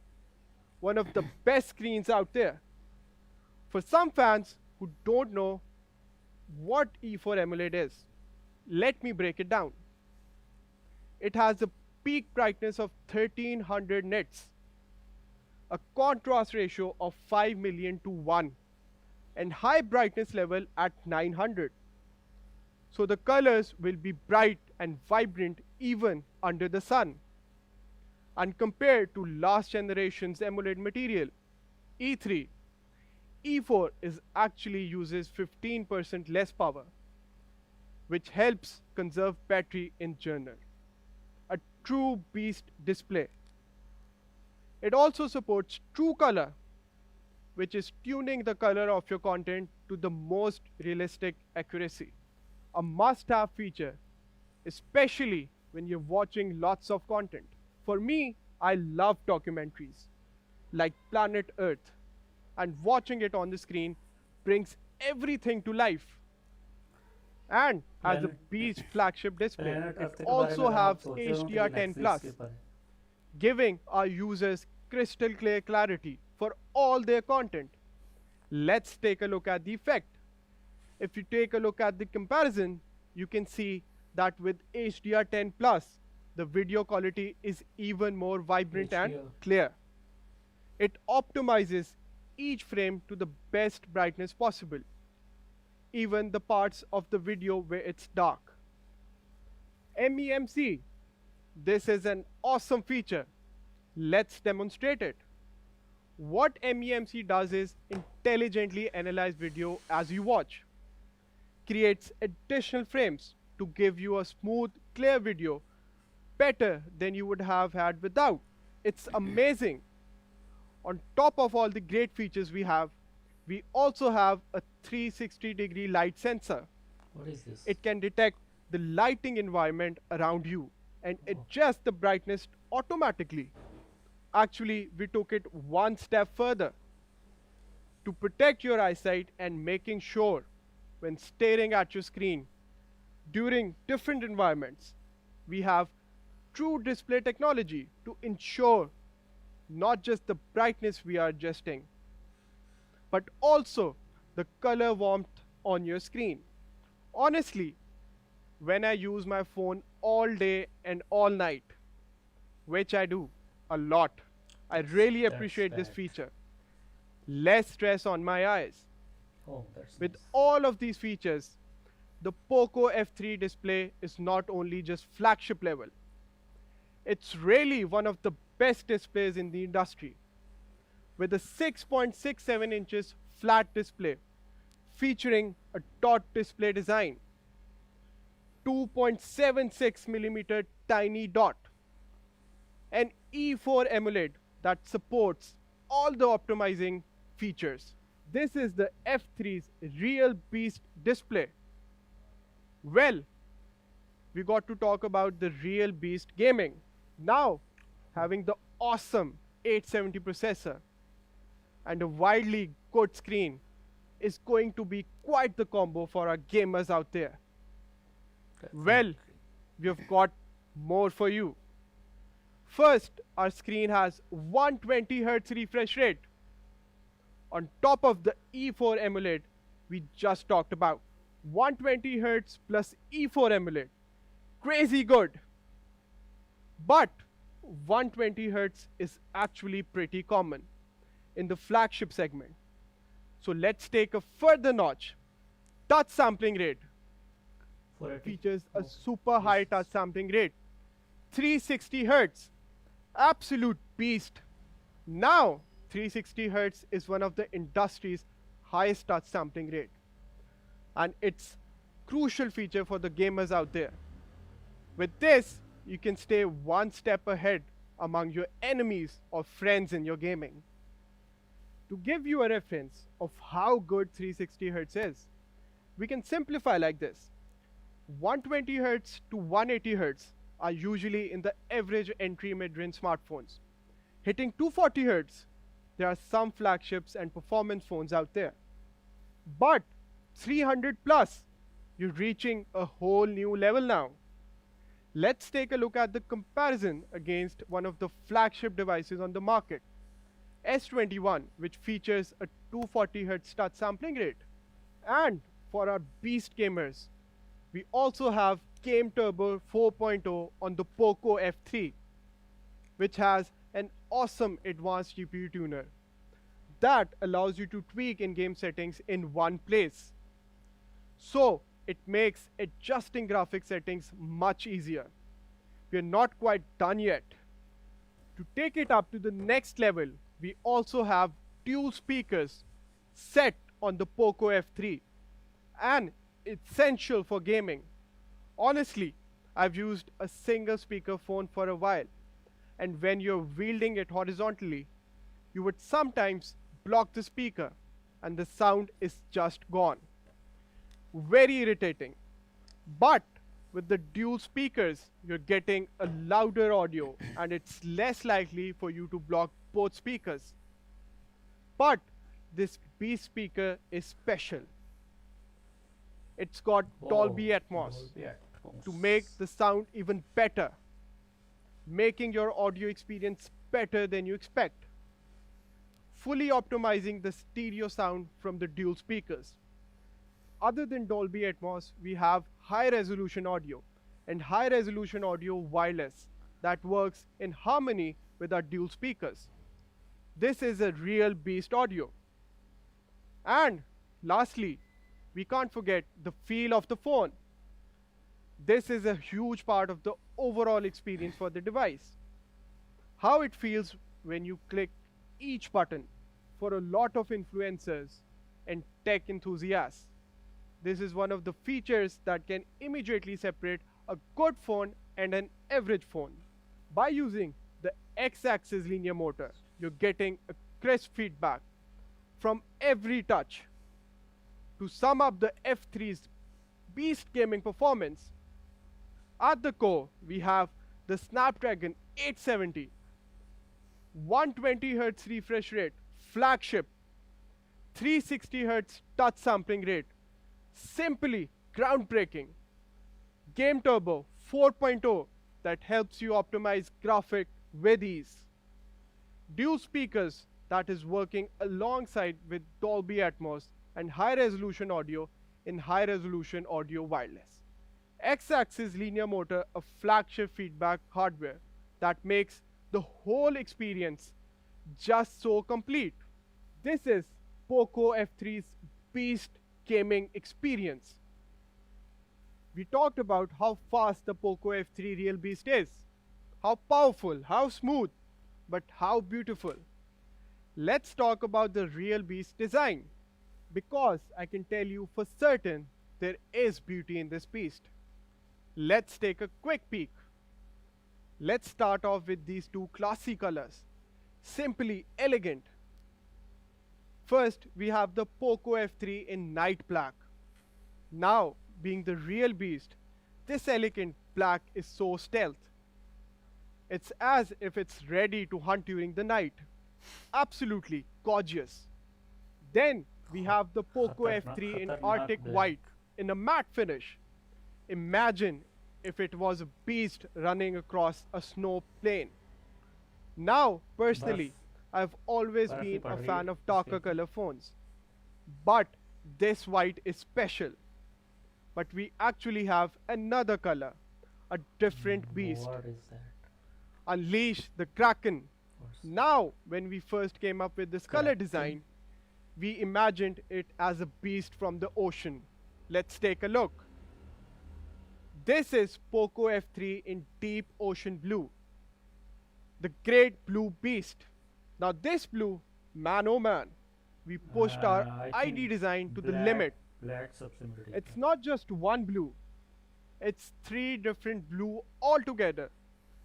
One of the best screens out there. For some fans who don't know what E4 AMOLED is, let me break it down. It has a peak brightness of 1300 nits, a contrast ratio of 5 million to 1, and high brightness level at 900. So the colors will be bright and vibrant even under the sun. And compared to last generation's AMOLED material, E3, E4 is actually uses 15% less power, which helps conserve battery in journal. A true beast display. It also supports true color, which is tuning the color of your content to the most realistic accuracy. A must-have feature, especially when you're watching lots of content. For me, I love documentaries like Planet Earth, and watching it on the screen brings everything to life. And as a Planet- beast flagship display, Planet Earth it के बारे also में अगर आप has सोच रहे हो तो ये HDR10 Netflix Plus, के ऊपर है। giving our users crystal clear clarity for all their content. Let's take a look at the effect. If you take a look at the comparison, you can see that with HDR10 Plus, the video quality is even more vibrant and HDR. clear. It optimizes each frame to the best brightness possible, even the parts of the video where it's dark. MEMC. This is an awesome feature. Let's demonstrate it. What MEMC does is intelligently analyze video as you watch, creates additional frames to give you a smooth, clear video better than you would have had without. It's amazing. On top of all the great features we also have a 360-degree light sensor. What is this? It can detect the lighting environment around you and adjust the brightness automatically. Actually, we took it one step further. To protect your eyesight and making sure when staring at your screen during different environments, we have true display technology to ensure not just the brightness we are adjusting, but also the color warmth on your screen. Honestly, when I use my phone all day and all night, which I do a lot, I really That's appreciate this bad. feature. Less stress on my eyes. Oh, that's With nice. all of these features, the Poco F3 display is not only just flagship level, it's really one of the best displays in the industry. With a 6.67 inches flat display featuring a dot display design, 2.76 millimeter tiny dot, an E4 AMOLED that supports all the optimizing features. This is the F3's real beast display. Well, we got to talk about the real beast gaming. Now, having the awesome 870 processor and a widely good screen is going to be quite the combo for our gamers out there. Well, we've got more for you. First, our screen has 120 Hz refresh rate, on top of the E4 AMOLED we just talked about. 120Hz plus E4 AMOLED. Crazy good. But 120Hz is actually pretty common in the flagship segment. So let's take a further notch. Touch sampling rate features a super high touch sampling rate. 360 Hz. Absolute beast. Now, 360 Hz is one of the industry's highest touch sampling rate. And it's crucial feature for the gamers out there. With this, you can stay one step ahead among your enemies or friends in your gaming. To give you a reference of how good 360 Hz is, we can simplify like this. 120 Hz to 180 Hz are usually in the average entry mid-range smartphones. Hitting 240 Hz, there are some flagships and performance phones out there. But 300 plus, you're reaching a whole new level now. Let's take a look at the comparison against one of the flagship devices on the market, S21, which features a 240 Hz touch sampling rate. And for our beast gamers, we also have Game Turbo 4.0 on the Poco F3, which has an awesome advanced GPU tuner that allows you to tweak in-game settings in one place. So it makes adjusting graphic settings much easier. We're not quite done yet. To take it up to the next level, we also have dual speakers set on the Poco F3, and essential for gaming. Honestly, I've used a single speaker phone for a while, and when you're wielding it horizontally, you would sometimes block the speaker and the sound is just gone. Very irritating. But with the dual speakers, you're getting a louder audio and it's less likely for you to block both speakers. But this beast speaker is special. It's got Dolby Atmos to make the sound even better, making your audio experience better than you expect. Fully optimizing the stereo sound from the dual speakers. Other than Dolby Atmos, we have high resolution audio and high resolution audio wireless that works in harmony with our dual speakers. This is a real beast audio. And lastly, we can't forget the feel of the phone. This is a huge part of the overall experience for the device. How it feels when you click each button. For a lot of influencers and tech enthusiasts, this is one of the features that can immediately separate a good phone and an average phone. By using the X-axis linear motor, you're getting a crisp feedback from every touch. To sum up the F3's beast gaming performance, at the core we have the Snapdragon 870, 120 Hz refresh rate, flagship, 360 Hz touch sampling rate, simply groundbreaking. Game Turbo 4.0 that helps you optimize graphic with ease. Dual speakers that is working alongside with Dolby Atmos and high resolution audio in high resolution audio wireless. X-axis linear motor, a flagship feedback hardware that makes the whole experience just so complete. This is Poco F3's beast gaming experience. We talked about how fast the Poco F3 real beast is, how powerful, how smooth, but how beautiful. Let's talk about the real beast design, because I can tell you for certain there is beauty in this beast. Let's take a quick peek. Let's start off with these two classy colors, simply elegant. First, we have the Poco F3 in night black. Now, being the real beast, this elegant black is so stealth. It's as if it's ready to hunt during the night. Absolutely gorgeous. Then we have the Poco F3 in Arctic white in a matte finish. Imagine if it was a beast running across a snow plain. Now, personally, I've always बर्फ ही been पड़ a रही है fan of इस darker पे। color phones. But this white is special. But we actually have another color, a different beast. What is that? Unleash the Kraken. What's Now, when we first came up with this color Kraken? design, we imagined it as a beast from the ocean. Let's take a look. This is Poco F3 in deep ocean blue, the great blue beast. Now this blue, man oh man, we pushed our I ID think design to the black limit. black सबसे मिल It's not just one blue, it's three different blue altogether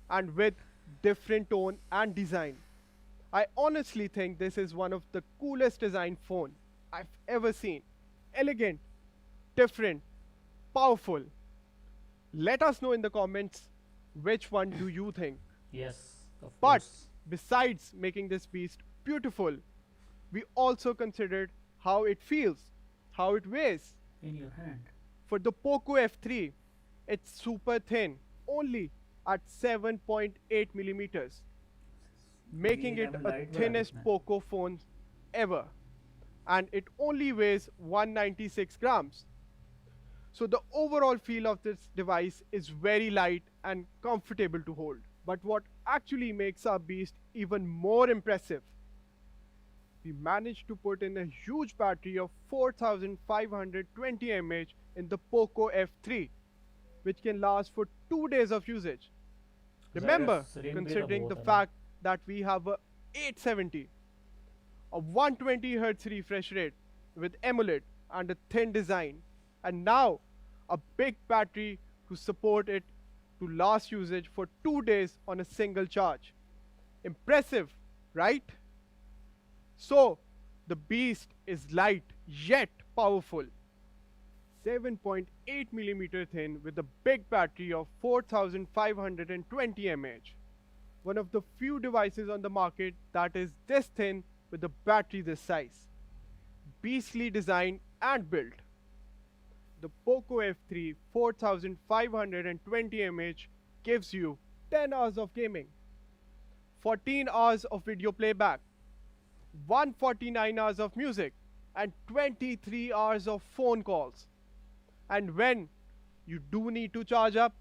and with different tone and design. I honestly think this is one of the coolest design phone I've ever seen. Elegant, different, powerful. Let us know in the comments which one do you think. Yes, of But course. besides making this beast beautiful, we also considered how it feels, how it weighs. In your hand. For the Poco F3, it's super thin, only at 7.8 millimeters, making it a thinnest Poco phone ever. And it only weighs 196 grams. So the overall feel of this device is very light and comfortable to hold. But what actually makes our beast even more impressive, we managed to put in a huge battery of 4520 mAh in the Poco F3, which can last for 2 days of usage. Remember, considering the fact that we have a 870, a 120 Hz refresh rate with AMOLED and a thin design, and now a big battery to support it to last usage for 2 days on a single charge. Impressive, right? So, the beast is light yet powerful. 7.8 millimeter thin with a big battery of 4520 mAh. One of the few devices on the market that is this thin with a battery this size. Beastly design and build. The Poco F3 4520 mAh gives you 10 hours of gaming, 14 hours of video playback, 149 hours of music, and 23 hours of phone calls. And when you do need to charge up,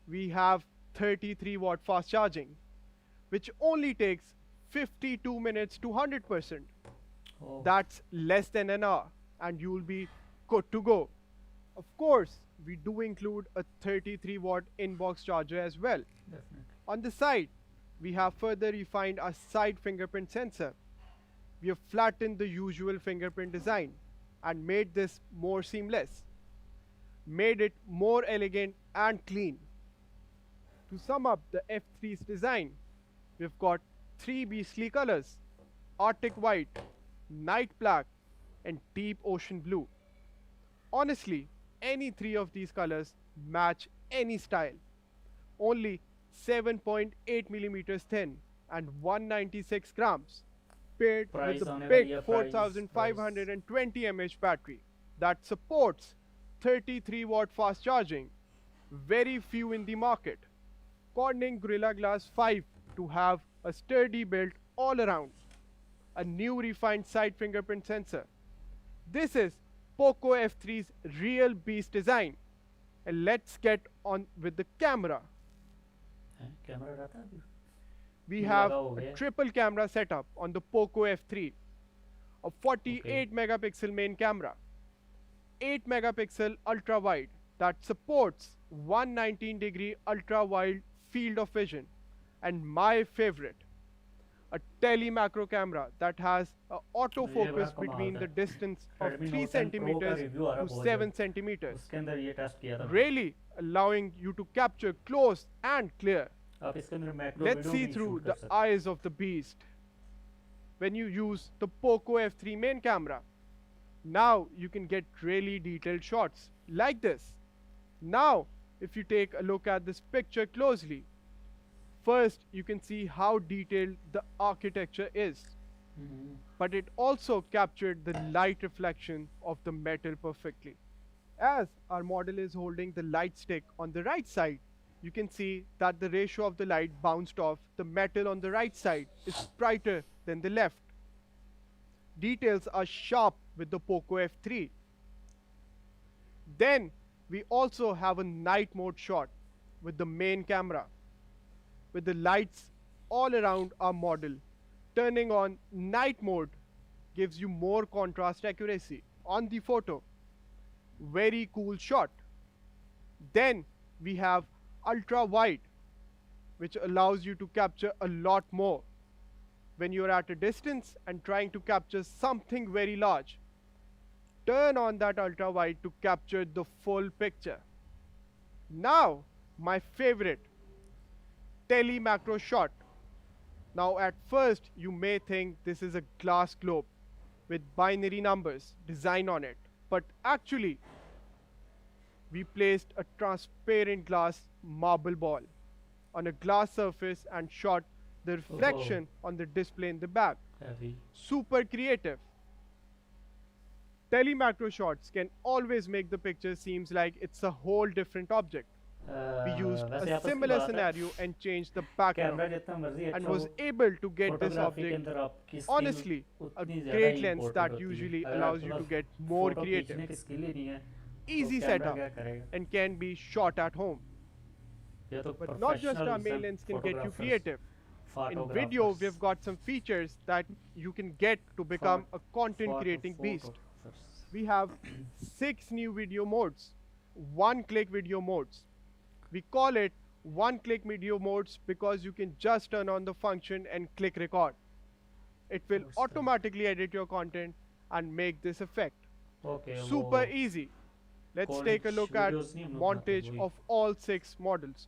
we have 33-watt fast charging, which only takes 52 minutes to 100%. Oh. That's less than an hour, and you'll be good to go. Of course, we do include a 33-watt inbox charger as well. Definitely. On the side, we have further refined our side fingerprint sensor. We have flattened the usual fingerprint design and made this more seamless, made it more elegant and clean. To sum up the F3's design, we've got 3 beastly colors: Arctic white, night black, and deep ocean blue. Honestly, any 3 of these colors match any style. Only 7.8 millimeters thin and 196 grams, paired Price with a होने big वाली है, 4520 mAh battery that supports 33-watt fast charging. Very few in the market. Corning Gorilla Glass 5 to have a sturdy build all around. A new refined side fingerprint sensor. This is Poco F3's real beast design. And let's get on with the camera. Camera रहता है अभी? We ये have लगा हो a गया। triple camera setup on the Poco F3. A 48 megapixel main camera, 8 megapixel ultra wide that supports 119-degree ultra wide field of vision, and my favorite, a tele macro camera that has an autofocus कमाल between था। the distance of Redmi 3 Note 10 Pro का centimeters review आ रहा है to बहुत 7 जल्द। centimeters, उसके अंदर ये टेस्ट किया था मैंने। really allowing you to capture close and clear. आप इसके अंदर मैक्रो Let's वीडियो see भी through शूट the कर सकते eyes of the beast when you use the Poco F3 main camera. Now you can get really detailed shots like this. Now, if you take a look at this picture closely, first you can see how detailed the architecture is, but it also captured the light reflection of the metal perfectly. As our model is holding the light stick on the right side, you can see that the ratio of the light bounced off the metal on the right side is brighter than the left. Details are sharp with the Poco F3. Then we also have a night mode shot with the main camera, with the lights all around our model. Turning on night mode gives you more contrast accuracy on the photo. Very cool shot. Then we have ultra wide, which allows you to capture a lot more when you're at a distance and trying to capture something very large. Turn on that ultra wide to capture the full picture. Now, my favorite, tele macro shot. Now at first you may think this is a glass globe with binary numbers design on it, but actually we placed a transparent glass marble ball on a glass surface and shot the reflection on the display in the back. Heavy. Super creative. Tele macro shots can always make the picture seems like it's a whole different object. We used वैसे a यहाँ पर similar बात है, scenario and changed the camera background जितना मर्जी and अच्छा was हो, able to get this photography के object. अंदर आपकी skill Honestly, a उतनी ज़्यादा great he lens important that होती है। usually अगर allows आपके you to pass get more photo creative, खींचने की skill ही नहीं है, easy तो कैमरा setup, क्या करेगा? and can be shot at home. ये तो But not just our professional main lens can get you photographers, creative. In video, photographers, we've got some features that you can get to become a content creating beast. photographers. We have 6 new video modes, one-click video modes. We call it one-click video modes because you can just turn on the function and click record. It will Awesome. automatically edit your content and make this effect. Okay, Super वो easy. Let's college take a look at videos नहीं हम लोग बनाते, montage वही। of all 6 models.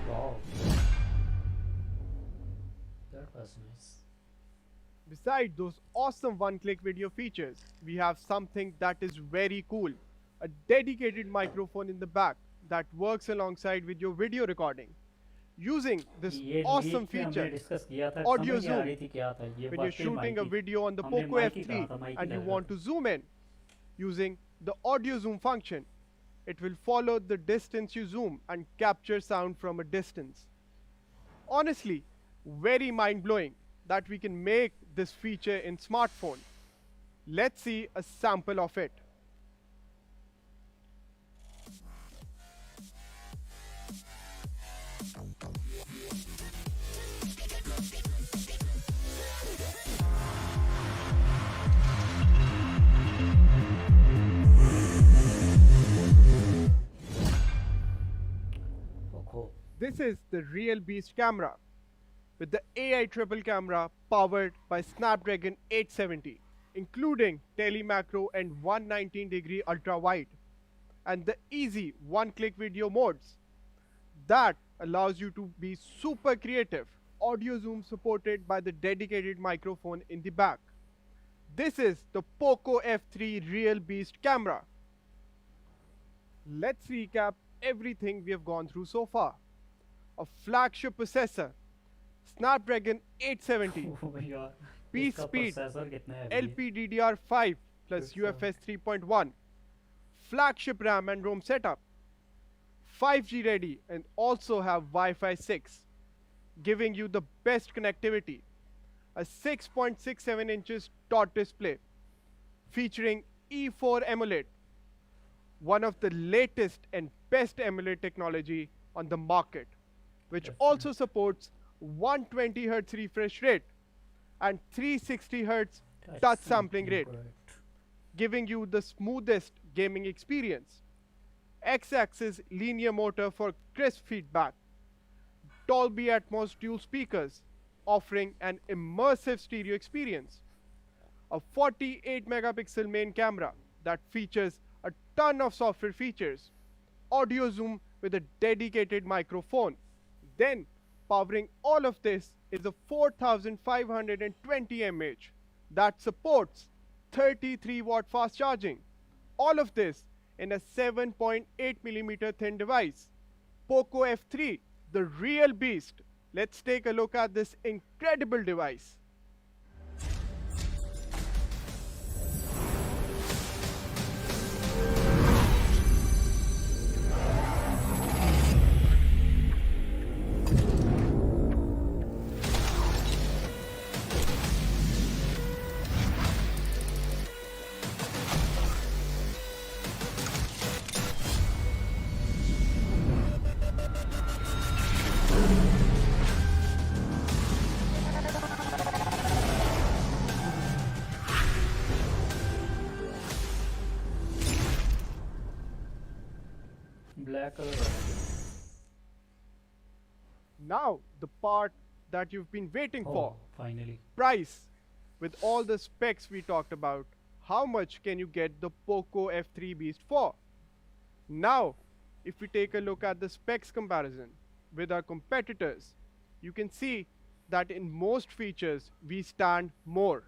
Wow. That was nice. Besides those awesome one-click video features, we have something that is very cool. A dedicated microphone in the back that works alongside with your video recording. Using this ये awesome leak पे हमने feature, discuss किया था, audio समझ नहीं आ zoom, रही थी क्या था ये when you're वाकई shooting a mic video on the हमने Poco माइक ही कहा F3 था, माइक ही and you लगा want था। to zoom in using the audio zoom function, it will follow the distance you zoom and capture sound from a distance. Honestly, very mind-blowing that we can make this feature in smartphone. Let's see a sample of it. Poco. This is the real beast camera with the AI triple camera powered by Snapdragon 870, including telemacro and 119-degree ultra wide, and the easy one-click video modes that allows you to be super creative. Audio zoom supported by the dedicated microphone in the back. This is the Poco F3 Real Beast camera. Let's recap everything we have gone through so far. A flagship processor, Snapdragon 870, यार, Peak इसका speed, processor कितना heavy है? LPDDR5 plus Good UFS 3.1, flagship RAM and ROM setup, 5G ready and also have Wi-Fi 6, giving you the best connectivity. A 6.67 inches dot display featuring E4 AMOLED, one of the latest and best AMOLED technology on the market, which also supports 120 Hz refresh rate and 360 Hz touch sampling rate, correct. giving you the smoothest gaming experience. X-axis linear motor for crisp feedback. Dolby Atmos dual speakers, offering an immersive stereo experience. A 48 megapixel main camera that features a ton of software features. Audio zoom with a dedicated microphone. Then, powering all of this is a 4520 mAh that supports 33 watt fast charging. All of this in a 7.8 millimeter thin device. Poco F3, the real beast. Let's take a look at this incredible device. Black color. Now, the part that you've been waiting for. Finally. Price. With all the specs we talked about, how much can you get the Poco F3 Beast for? Now, if we take a look at the specs comparison with our competitors, you can see that in most features we stand more.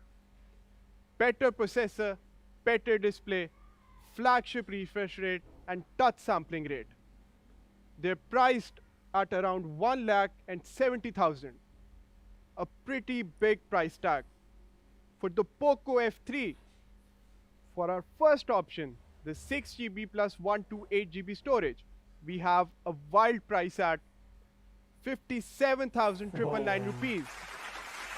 Better processor, better display, flagship refresh rate and touch sampling rate. They're priced at around 1,70,000. A pretty big price tag. For the Poco F3, for our first option, the 6GB plus 128GB storage, we have a wild price at 57,999 rupees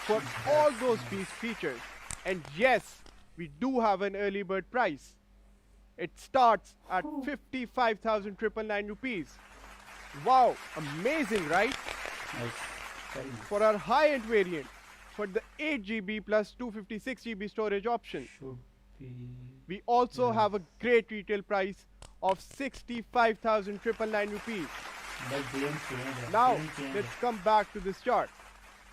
for all those beast features. And yes, we do have an early bird price. It starts at 55,999 rupees. Wow, amazing, right? Nice. Very nice. For our high-end variant, for the 8GB plus 256GB storage option, Should be. we also have a great retail price of 65,999 rupees. But game change. Now, Game change. let's come back to this chart.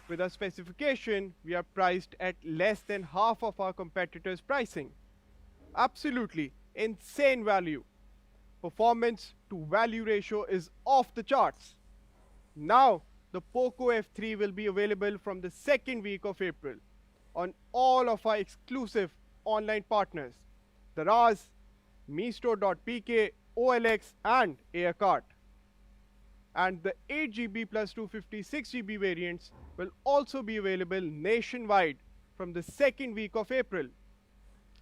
With our specification, we are priced at less than half of our competitors' pricing. Absolutely insane value. Performance to value ratio is off the charts. Now, the Poco F3 will be available from the second week of April on all of our exclusive online partners, Daraz, MeStore.pk, OLX and Aircart. And the 8GB plus 256GB variants will also be available nationwide from the second week of April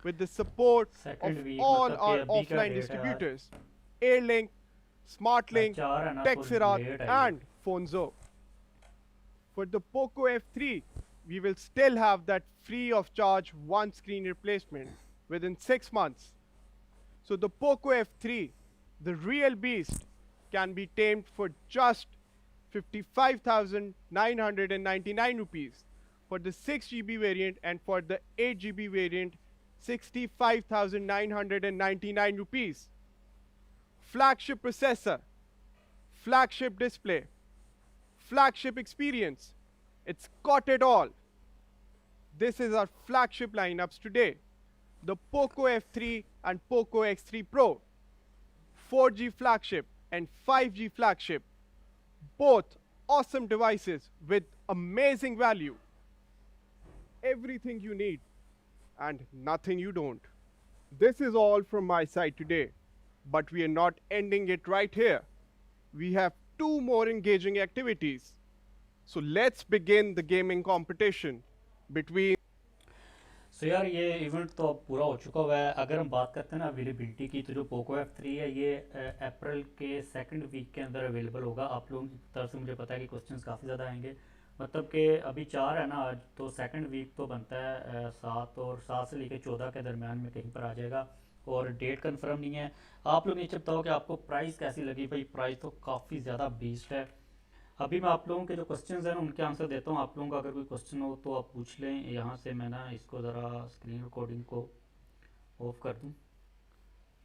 with the support Second of week, all मतलब our कि अभी का offline date है distributors, Airlink, SmartLink, अच्छा, और है ना, Texerat कुछ late है and Fonzo. For the Poco F3, we will still have that free of charge one screen replacement within 6 months. So the Poco F3, the real beast, can be tamed for just 55,999 rupees for the 6GB variant, and for the 8GB variant 65,999 rupees. Flagship processor, flagship display, flagship experience. It's got it all. This is our flagship lineups today. The Poco F3 and Poco X3 Pro. 4G flagship and 5G flagship. Both awesome devices with amazing value. Everything you need and nothing you don't. This is all from my side today, but we are not ending it right here. We have 2 more engaging activities. So let's begin the gaming competition between सो यार ये event तो अब पूरा हो चुका हुआ है. अगर हम बात करते हैं ना अवेलेबिलिटी की, तो जो पोको F3 है ये अप्रैल के सेकंड वीक के अंदर अवेलेबल होगा. आप लोगों की तरफ से मुझे पता है कि क्वेश्चंस काफ़ी ज़्यादा आएंगे. मतलब कि अभी 4 है ना आज, तो सेकंड वीक तो बनता है 7, और 7 से लेकर 14 के दरमियान में कहीं पर आ जाएगा. और डेट कंफर्म नहीं है. आप लोग नीचे बताओ कि आपको प्राइस कैसी लगी. भाई प्राइस तो काफ़ी ज़्यादा बीस्ट है. अभी मैं आप लोगों के जो क्वेश्चंस हैं ना उनके आंसर देता हूँ। आप लोगों का अगर कोई क्वेश्चन हो तो आप पूछ लें। यहाँ से मैं ना इसको ज़रा स्क्रीन रिकॉर्डिंग को ऑफ कर दूँ।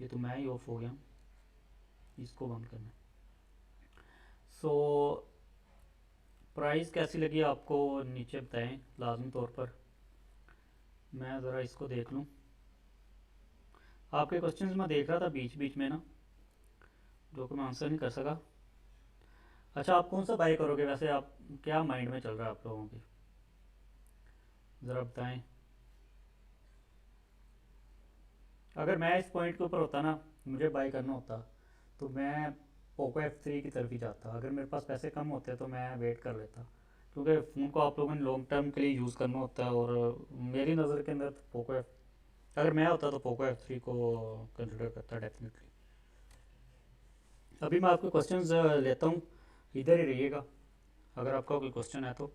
ये तो मैं ही ऑफ हो गया हूँ, इसको बंद करना। सो प्राइस कैसी लगी आपको नीचे बताएं लाजमी तौर पर। मैं ज़रा इसको देख लूँ। आपके क्वेश्चंस मैं देख रहा था बीच बीच में ना, जो कि मैं आंसर नहीं कर सका। अच्छा, आप कौन सा बाय करोगे वैसे? आप क्या माइंड में चल रहा है आप लोगों के, ज़रा बताएं। अगर मैं इस पॉइंट के ऊपर होता ना, मुझे बाय करना होता, तो मैं पोको F3 की तरफ ही जाता। अगर मेरे पास पैसे कम होते तो मैं वेट कर लेता, क्योंकि फ़ोन को आप लोगों ने लॉन्ग टर्म के लिए यूज़ करना होता है। और मेरी नज़र के अंदर पोको एफ अगर मैं होता तो पोको F3 को कंसिडर करता डेफिनेटली। अभी मैं आपके क्वेश्चंस लेता हूँ, इधर ही रहिएगा। अगर आपका कोई क्वेश्चन है तो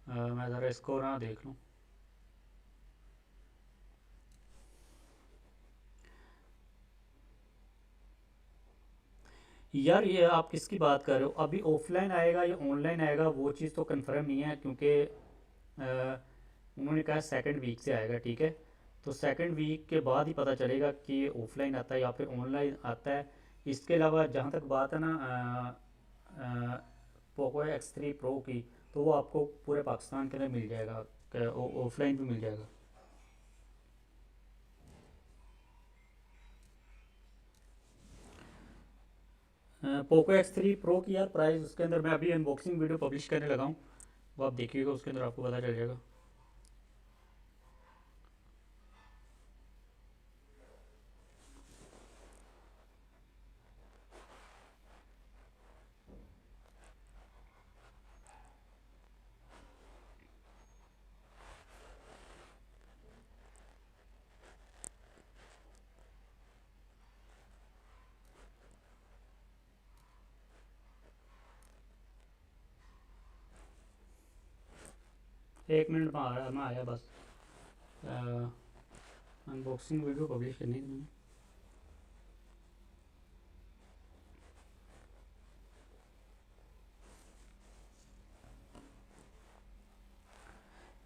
मैं ज़रा इसको ना देख लूँ। यार ये आप किसकी बात कर रहे हो? अभी ऑफलाइन आएगा या ऑनलाइन आएगा वो चीज़ तो कंफर्म नहीं है, क्योंकि उन्होंने कहा सेकंड वीक से आएगा, ठीक है। तो सेकंड वीक के बाद ही पता चलेगा कि ये ऑफलाइन आता है या फिर ऑनलाइन आता है। इसके अलावा जहाँ तक बात है ना पोको X3 प्रो की, तो वो आपको पूरे पाकिस्तान के अंदर मिल जाएगा, ऑफलाइन भी मिल जाएगा। पोको X3 प्रो की यार प्राइस, उसके अंदर मैं अभी अनबॉक्सिंग वीडियो पब्लिश करने लगा हूँ, वो आप देखिएगा, उसके अंदर आपको पता चल जाएगा। एक मिनट में आ रहा है, मैं आया बस। अनबॉक्सिंग वीडियो पब्लिश करनी थी मैंने।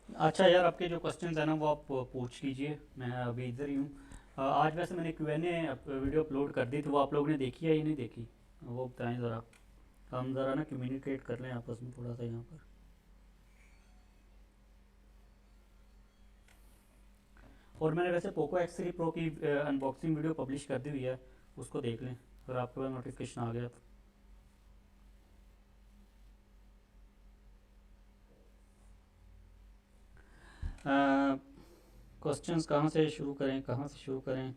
अच्छा यार, आपके जो क्वेश्चंस है ना वो आप पूछ लीजिए, मैं अभी इधर ही हूँ। आज वैसे मैंने Q&A वीडियो अपलोड कर दी, तो वो आप लोगों ने देखी है या नहीं देखी, वो बताएं ज़रा। हम ज़रा ना कम्युनिकेट कर लें आपस में थोड़ा सा यहाँ पर। और मैंने वैसे पोको X3 प्रो की अनबॉक्सिंग वीडियो पब्लिश कर दी हुई है, उसको देख लें अगर आपके पास नोटिफिकेशन आ गया तो। क्वेश्चंस कहाँ से शुरू करें, कहाँ से शुरू करें?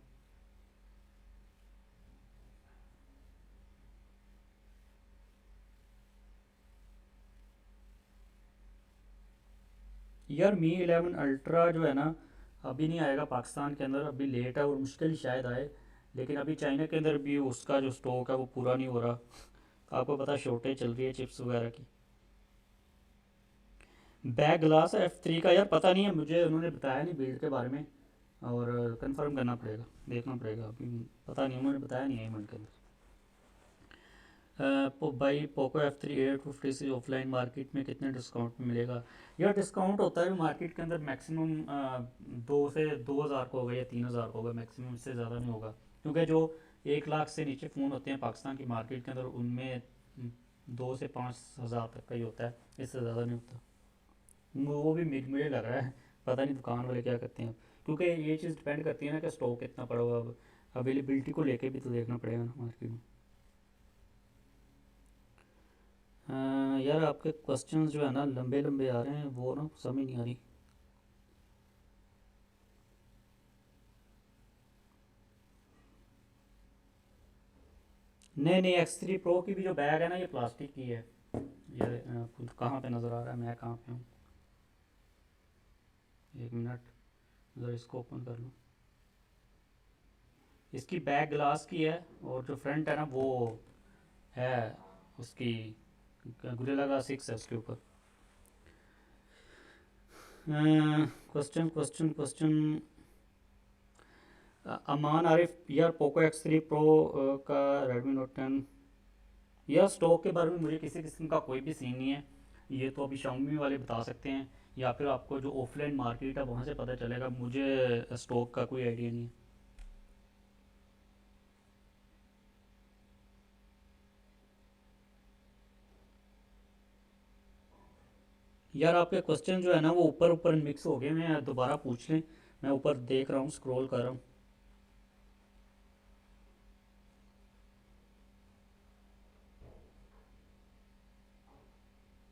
यार मी 11 अल्ट्रा जो है ना, अभी नहीं आएगा पाकिस्तान के अंदर, अभी लेट है और मुश्किल ही शायद आए। लेकिन अभी चाइना के अंदर भी उसका जो स्टॉक है वो पूरा नहीं हो रहा। आपको पता, शॉर्टेज चल रही है चिप्स वगैरह की। बैक ग्लास F3 का यार पता नहीं है मुझे, उन्होंने बताया नहीं बिल्ड के बारे में, और कंफर्म करना पड़ेगा, देखना पड़ेगा। अभी पता नहीं, उन्होंने बताया नहीं है इवेंट के अंदर। भाई पोको F3 850 से ऑफलाइन मार्केट में कितने डिस्काउंट में मिलेगा? यार डिस्काउंट होता है मार्केट के अंदर मैक्सिमम 2 से 2 हज़ार का होगा या 3 हज़ार का होगा मैक्सिमम, इससे ज़्यादा नहीं होगा। क्योंकि जो 1 लाख से नीचे फ़ोन होते हैं पाकिस्तान की मार्केट के अंदर, उनमें 2 से 5 हज़ार तक का ही होता है, इससे ज़्यादा नहीं होता। वो भी मुझे लग रहा है, पता नहीं दुकान वाले क्या करते हैं, क्योंकि ये चीज़ डिपेंड करती है ना कि स्टॉक कितना पड़ा हुआ है। अवेलेबिलिटी को लेके भी तो देखना पड़ेगा ना मार्केट में। यार आपके क्वेश्चंस जो है ना लंबे लंबे आ रहे हैं, वो ना समझ नहीं आ रही। नहीं नहीं, X3 प्रो की भी जो बैग है ना ये प्लास्टिक की है। ये खुद कहाँ पे नज़र आ रहा है, मैं कहाँ पे हूँ? एक मिनट, ज़रा इसको ओपन कर लूँ। इसकी बैग ग्लास की है, और जो फ्रंट है ना वो है उसकी गुरिल्ला ग्लास 6 है उसके ऊपर। Question question question. Aman Arif, यार पोको X3 प्रो का Redmi Note 10 या स्टॉक के बारे में मुझे किसी किस्म का कोई भी सीन नहीं है, ये तो अभी Xiaomi वाले बता सकते हैं, या फिर आपको जो ऑफलाइन मार्केट है वहाँ से पता चलेगा, मुझे स्टॉक का कोई आइडिया नहीं है। यार आपके क्वेश्चन जो है ना वो ऊपर ऊपर मिक्स हो गए, मैं दोबारा पूछ लें, मैं ऊपर देख रहा हूँ, स्क्रॉल कर रहा हूँ।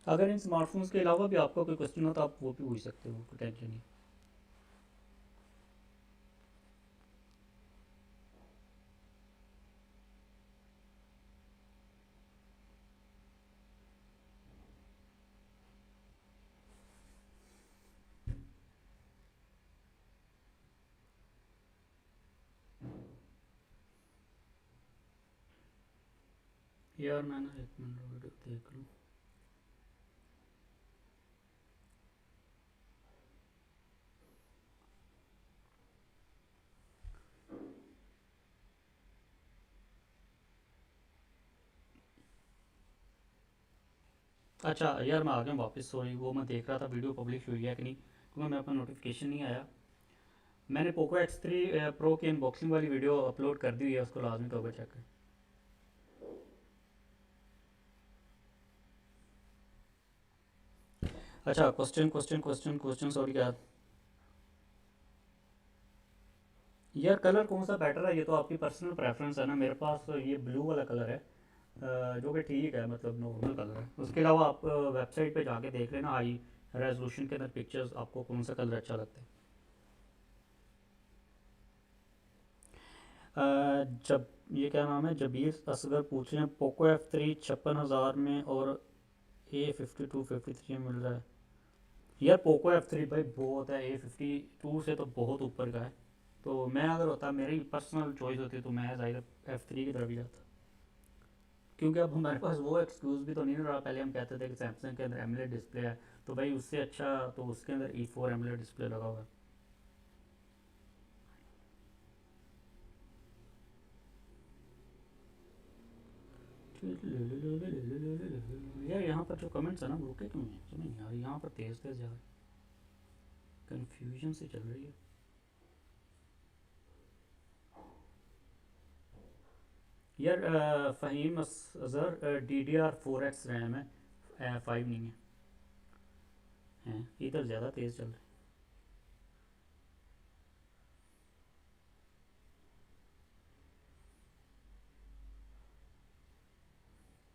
अगर इन स्मार्टफोन्स के अलावा भी आपका कोई क्वेश्चन हो तो आप वो भी पूछ सकते हो, कोई टेंशन नहीं। यार मैं ना एक मिनट वीडियो देख लूँ। अच्छा यार मैं आ गया हूँ वापस, सॉरी, वो मैं देख रहा था वीडियो पब्लिश हुई है कि नहीं, क्योंकि मेरे पास नोटिफिकेशन नहीं आया। मैंने पोको X3 प्रो की अनबॉक्सिंग वाली वीडियो अपलोड कर दी हुई है, उसको लाजमी तौर पर चेक करें। अच्छा, question question question question, sorry क्या। यार कलर कौन सा बेटर है ये तो आपकी पर्सनल प्रेफरेंस है ना, मेरे पास ये ब्लू वाला कलर है, जो कि ठीक है, मतलब नॉर्मल कलर है। उसके अलावा आप वेबसाइट पे जाके देख लेना, हाई रेजोल्यूशन के अंदर पिक्चर्स आपको कौन सा कलर अच्छा लगता है। जब ये क्या नाम है, जबीर असगर पूछ रहे हैं पोको F3 56,000 में और A52 53 मिल रहा है। यार पोको F3 भाई बहुत है, A52 से तो बहुत ऊपर का है। तो मैं अगर होता, मेरी पर्सनल चॉइस होती तो मैं ज़ाहिर F3 की तरफ ही जाता, क्योंकि अब हमारे पास वो एक्सक्यूज़ भी तो नहीं रहा। पहले हम कहते थे कि सैमसंग के अंदर एमुलेट डिस्प्ले है, तो भाई उससे अच्छा तो उसके अंदर E4 एमुलेट डिस्प्ले लगा हुआ है। यार यहाँ पर जो कमेंट्स है ना वो रुके क्यों हैं, समझ नहीं यार, यहाँ पर तेज़ तेज़ जा रहा है, कन्फ्यूजन से चल रही है। यार फ़हीम अज़हर DDR4X रैम है, 5 नहीं है, हैं इधर ज़्यादा तेज़ चल रहा है।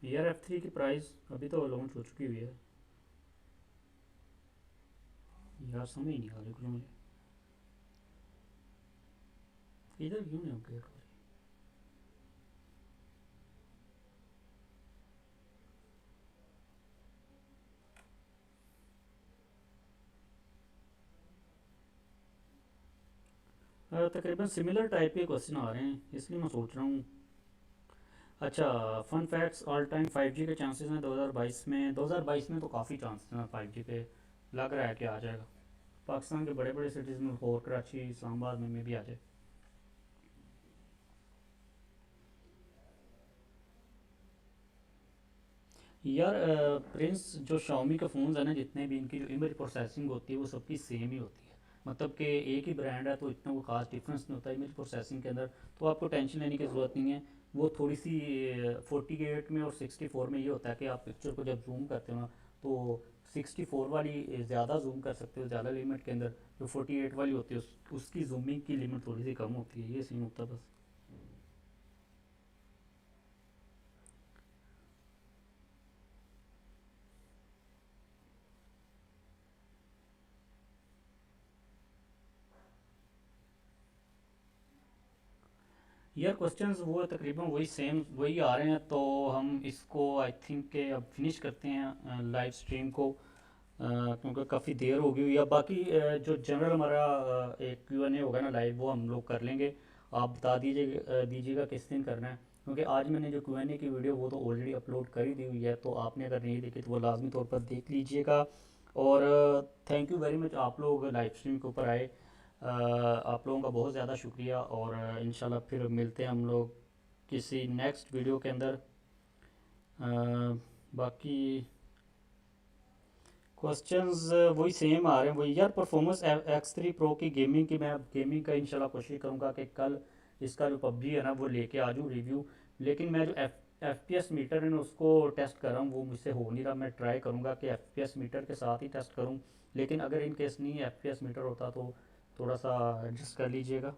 यार F3 की प्राइस अभी तो लॉन्च हो चुकी हुई है। यार समझ ही नहीं आ रही कुछ मुझे, इधर क्यों नहीं अपडेट हो रही। तकरीबन सिमिलर टाइप के क्वेश्चन आ रहे हैं, इसलिए मैं सोच रहा हूँ। अच्छा, fun facts, all time 5G के चांसेस हैं 2022 में। 2022 में तो काफ़ी चांसेस हैं 5G पे, लग रहा है कि आ जाएगा। पाकिस्तान के बड़े बड़े सिटीज़ में, लाहौर, कराची, इस्लामाबाद में भी आ जाए। यार प्रिंस, जो Xiaomi के फ़ोन्स हैं ना, जितने भी इनकी जो इमेज प्रोसेसिंग होती है वो सबकी सेम ही होती है। मतलब कि एक ही ब्रांड है तो इतना कोई खास डिफरेंस नहीं होता इमेज प्रोसेसिंग के अंदर, तो आपको टेंशन लेने की ज़रूरत नहीं है। वो थोड़ी सी 48 में और 64 में ये होता है कि आप पिक्चर को जब जूम करते हो ना, तो 64 वाली ज़्यादा जूम कर सकते हो ज़्यादा लिमिट के अंदर, जो 48 वाली होती है उसकी जूमिंग की लिमिट थोड़ी सी कम होती है, ये सीन होता है बस। यार क्वेश्चंस वो है, तकरीबन वही सेम वही आ रहे हैं, तो हम इसको आई थिंक के अब फिनिश करते हैं लाइव स्ट्रीम को, क्योंकि काफ़ी देर हो गई हुई है। बाकी जो जनरल हमारा एक Q&A होगा ना लाइव, वो हम लोग कर लेंगे। आप बता दीजिएगा किस दिन करना है, क्योंकि आज मैंने जो Q&A की वीडियो वो तो ऑलरेडी अपलोड कर ही दी हुई है, तो आपने अगर नहीं देखी तो वो लाजमी तौर पर देख लीजिएगा। और थैंक यू वेरी मच, आप लोग लाइव स्ट्रीम के ऊपर आए, आप लोगों का बहुत ज़्यादा शुक्रिया। और इंशाल्लाह फिर मिलते हैं हम लोग किसी नेक्स्ट वीडियो के अंदर। बाकी क्वेश्चंस वही सेम आ रहे हैं वही यार। परफॉर्मेंस X3 प्रो की गेमिंग की, मैं अब गेमिंग का इंशाल्लाह कोशिश करूँगा कि कल इसका जो पबजी है ना वो लेके आ जाऊँ रिव्यू। लेकिन मैं जो एफ पी एस मीटर है ना उसको टेस्ट कर रहा हूँ, वो मुझसे हो नहीं रहा। मैं ट्राई करूँगा कि एफ पी एस मीटर के साथ ही टेस्ट करूँ, लेकिन अगर इन केस नहीं एफ पी एस मीटर होता तो थोड़ा सा एडजस्ट कर लीजिएगा।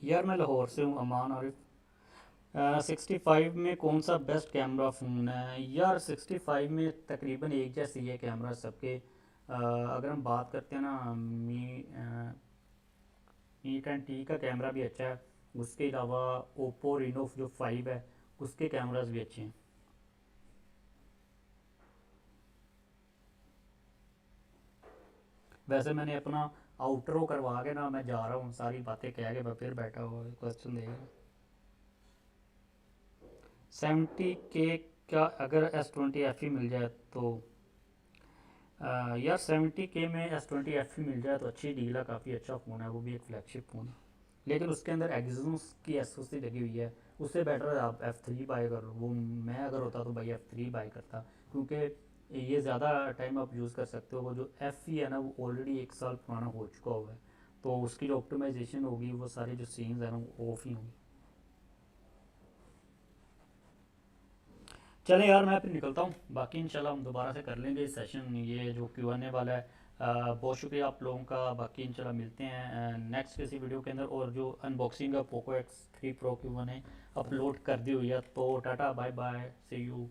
यार मैं लाहौर से हूँ, अमान आरिफ। 65 में कौन सा बेस्ट कैमरा फ़ोन है यार? 65 में तकरीबन एक जैसी है कैमरा सबके। अगर हम बात करते हैं ना, मी 10T का कैमरा भी अच्छा है। उसके अलावा ओप्पो रीनो जो 5 है उसके कैमरास भी अच्छे हैं। वैसे मैंने अपना आउटरो करवा के ना मैं जा रहा हूँ, सारी बातें कह के मैं फिर बैठा हुआ क्वेश्चन देगा। 70K का अगर S20 FE मिल जाए तो यार 70K में S20 FE मिल जाए तो अच्छी डील है, काफ़ी अच्छा फ़ोन है, वो भी एक फ्लैगशिप फ़ोन है। लेकिन उसके अंदर एग्जोस की एसओसी लगी हुई है, उससे बेटर आप F3 बाय कर लो। वो मैं अगर होता तो भाई F3 बाय करता, क्योंकि ये ज़्यादा टाइम आप यूज़ कर सकते हो। वो जो FE है ना वो ऑलरेडी 1 साल पुराना हो चुका हुआ है, तो उसकी जो ऑप्टिमाइजेशन होगी वो सारे जो सीन्स हैं ना वो ऑफ ही होंगे। चलें यार मैं फिर निकलता हूँ, बाकी इंशाल्लाह हम दोबारा से कर लेंगे इस सेशन, ये जो Q&A वाला है। बहुत शुक्रिया आप लोगों का। बाकी इंशाल्लाह मिलते हैं नेक्स्ट किसी वीडियो के अंदर। और जो अनबॉक्सिंग का पोको X3 प्रो की मैंने अपलोड कर दी हुई है, तो tata bye bye, see you.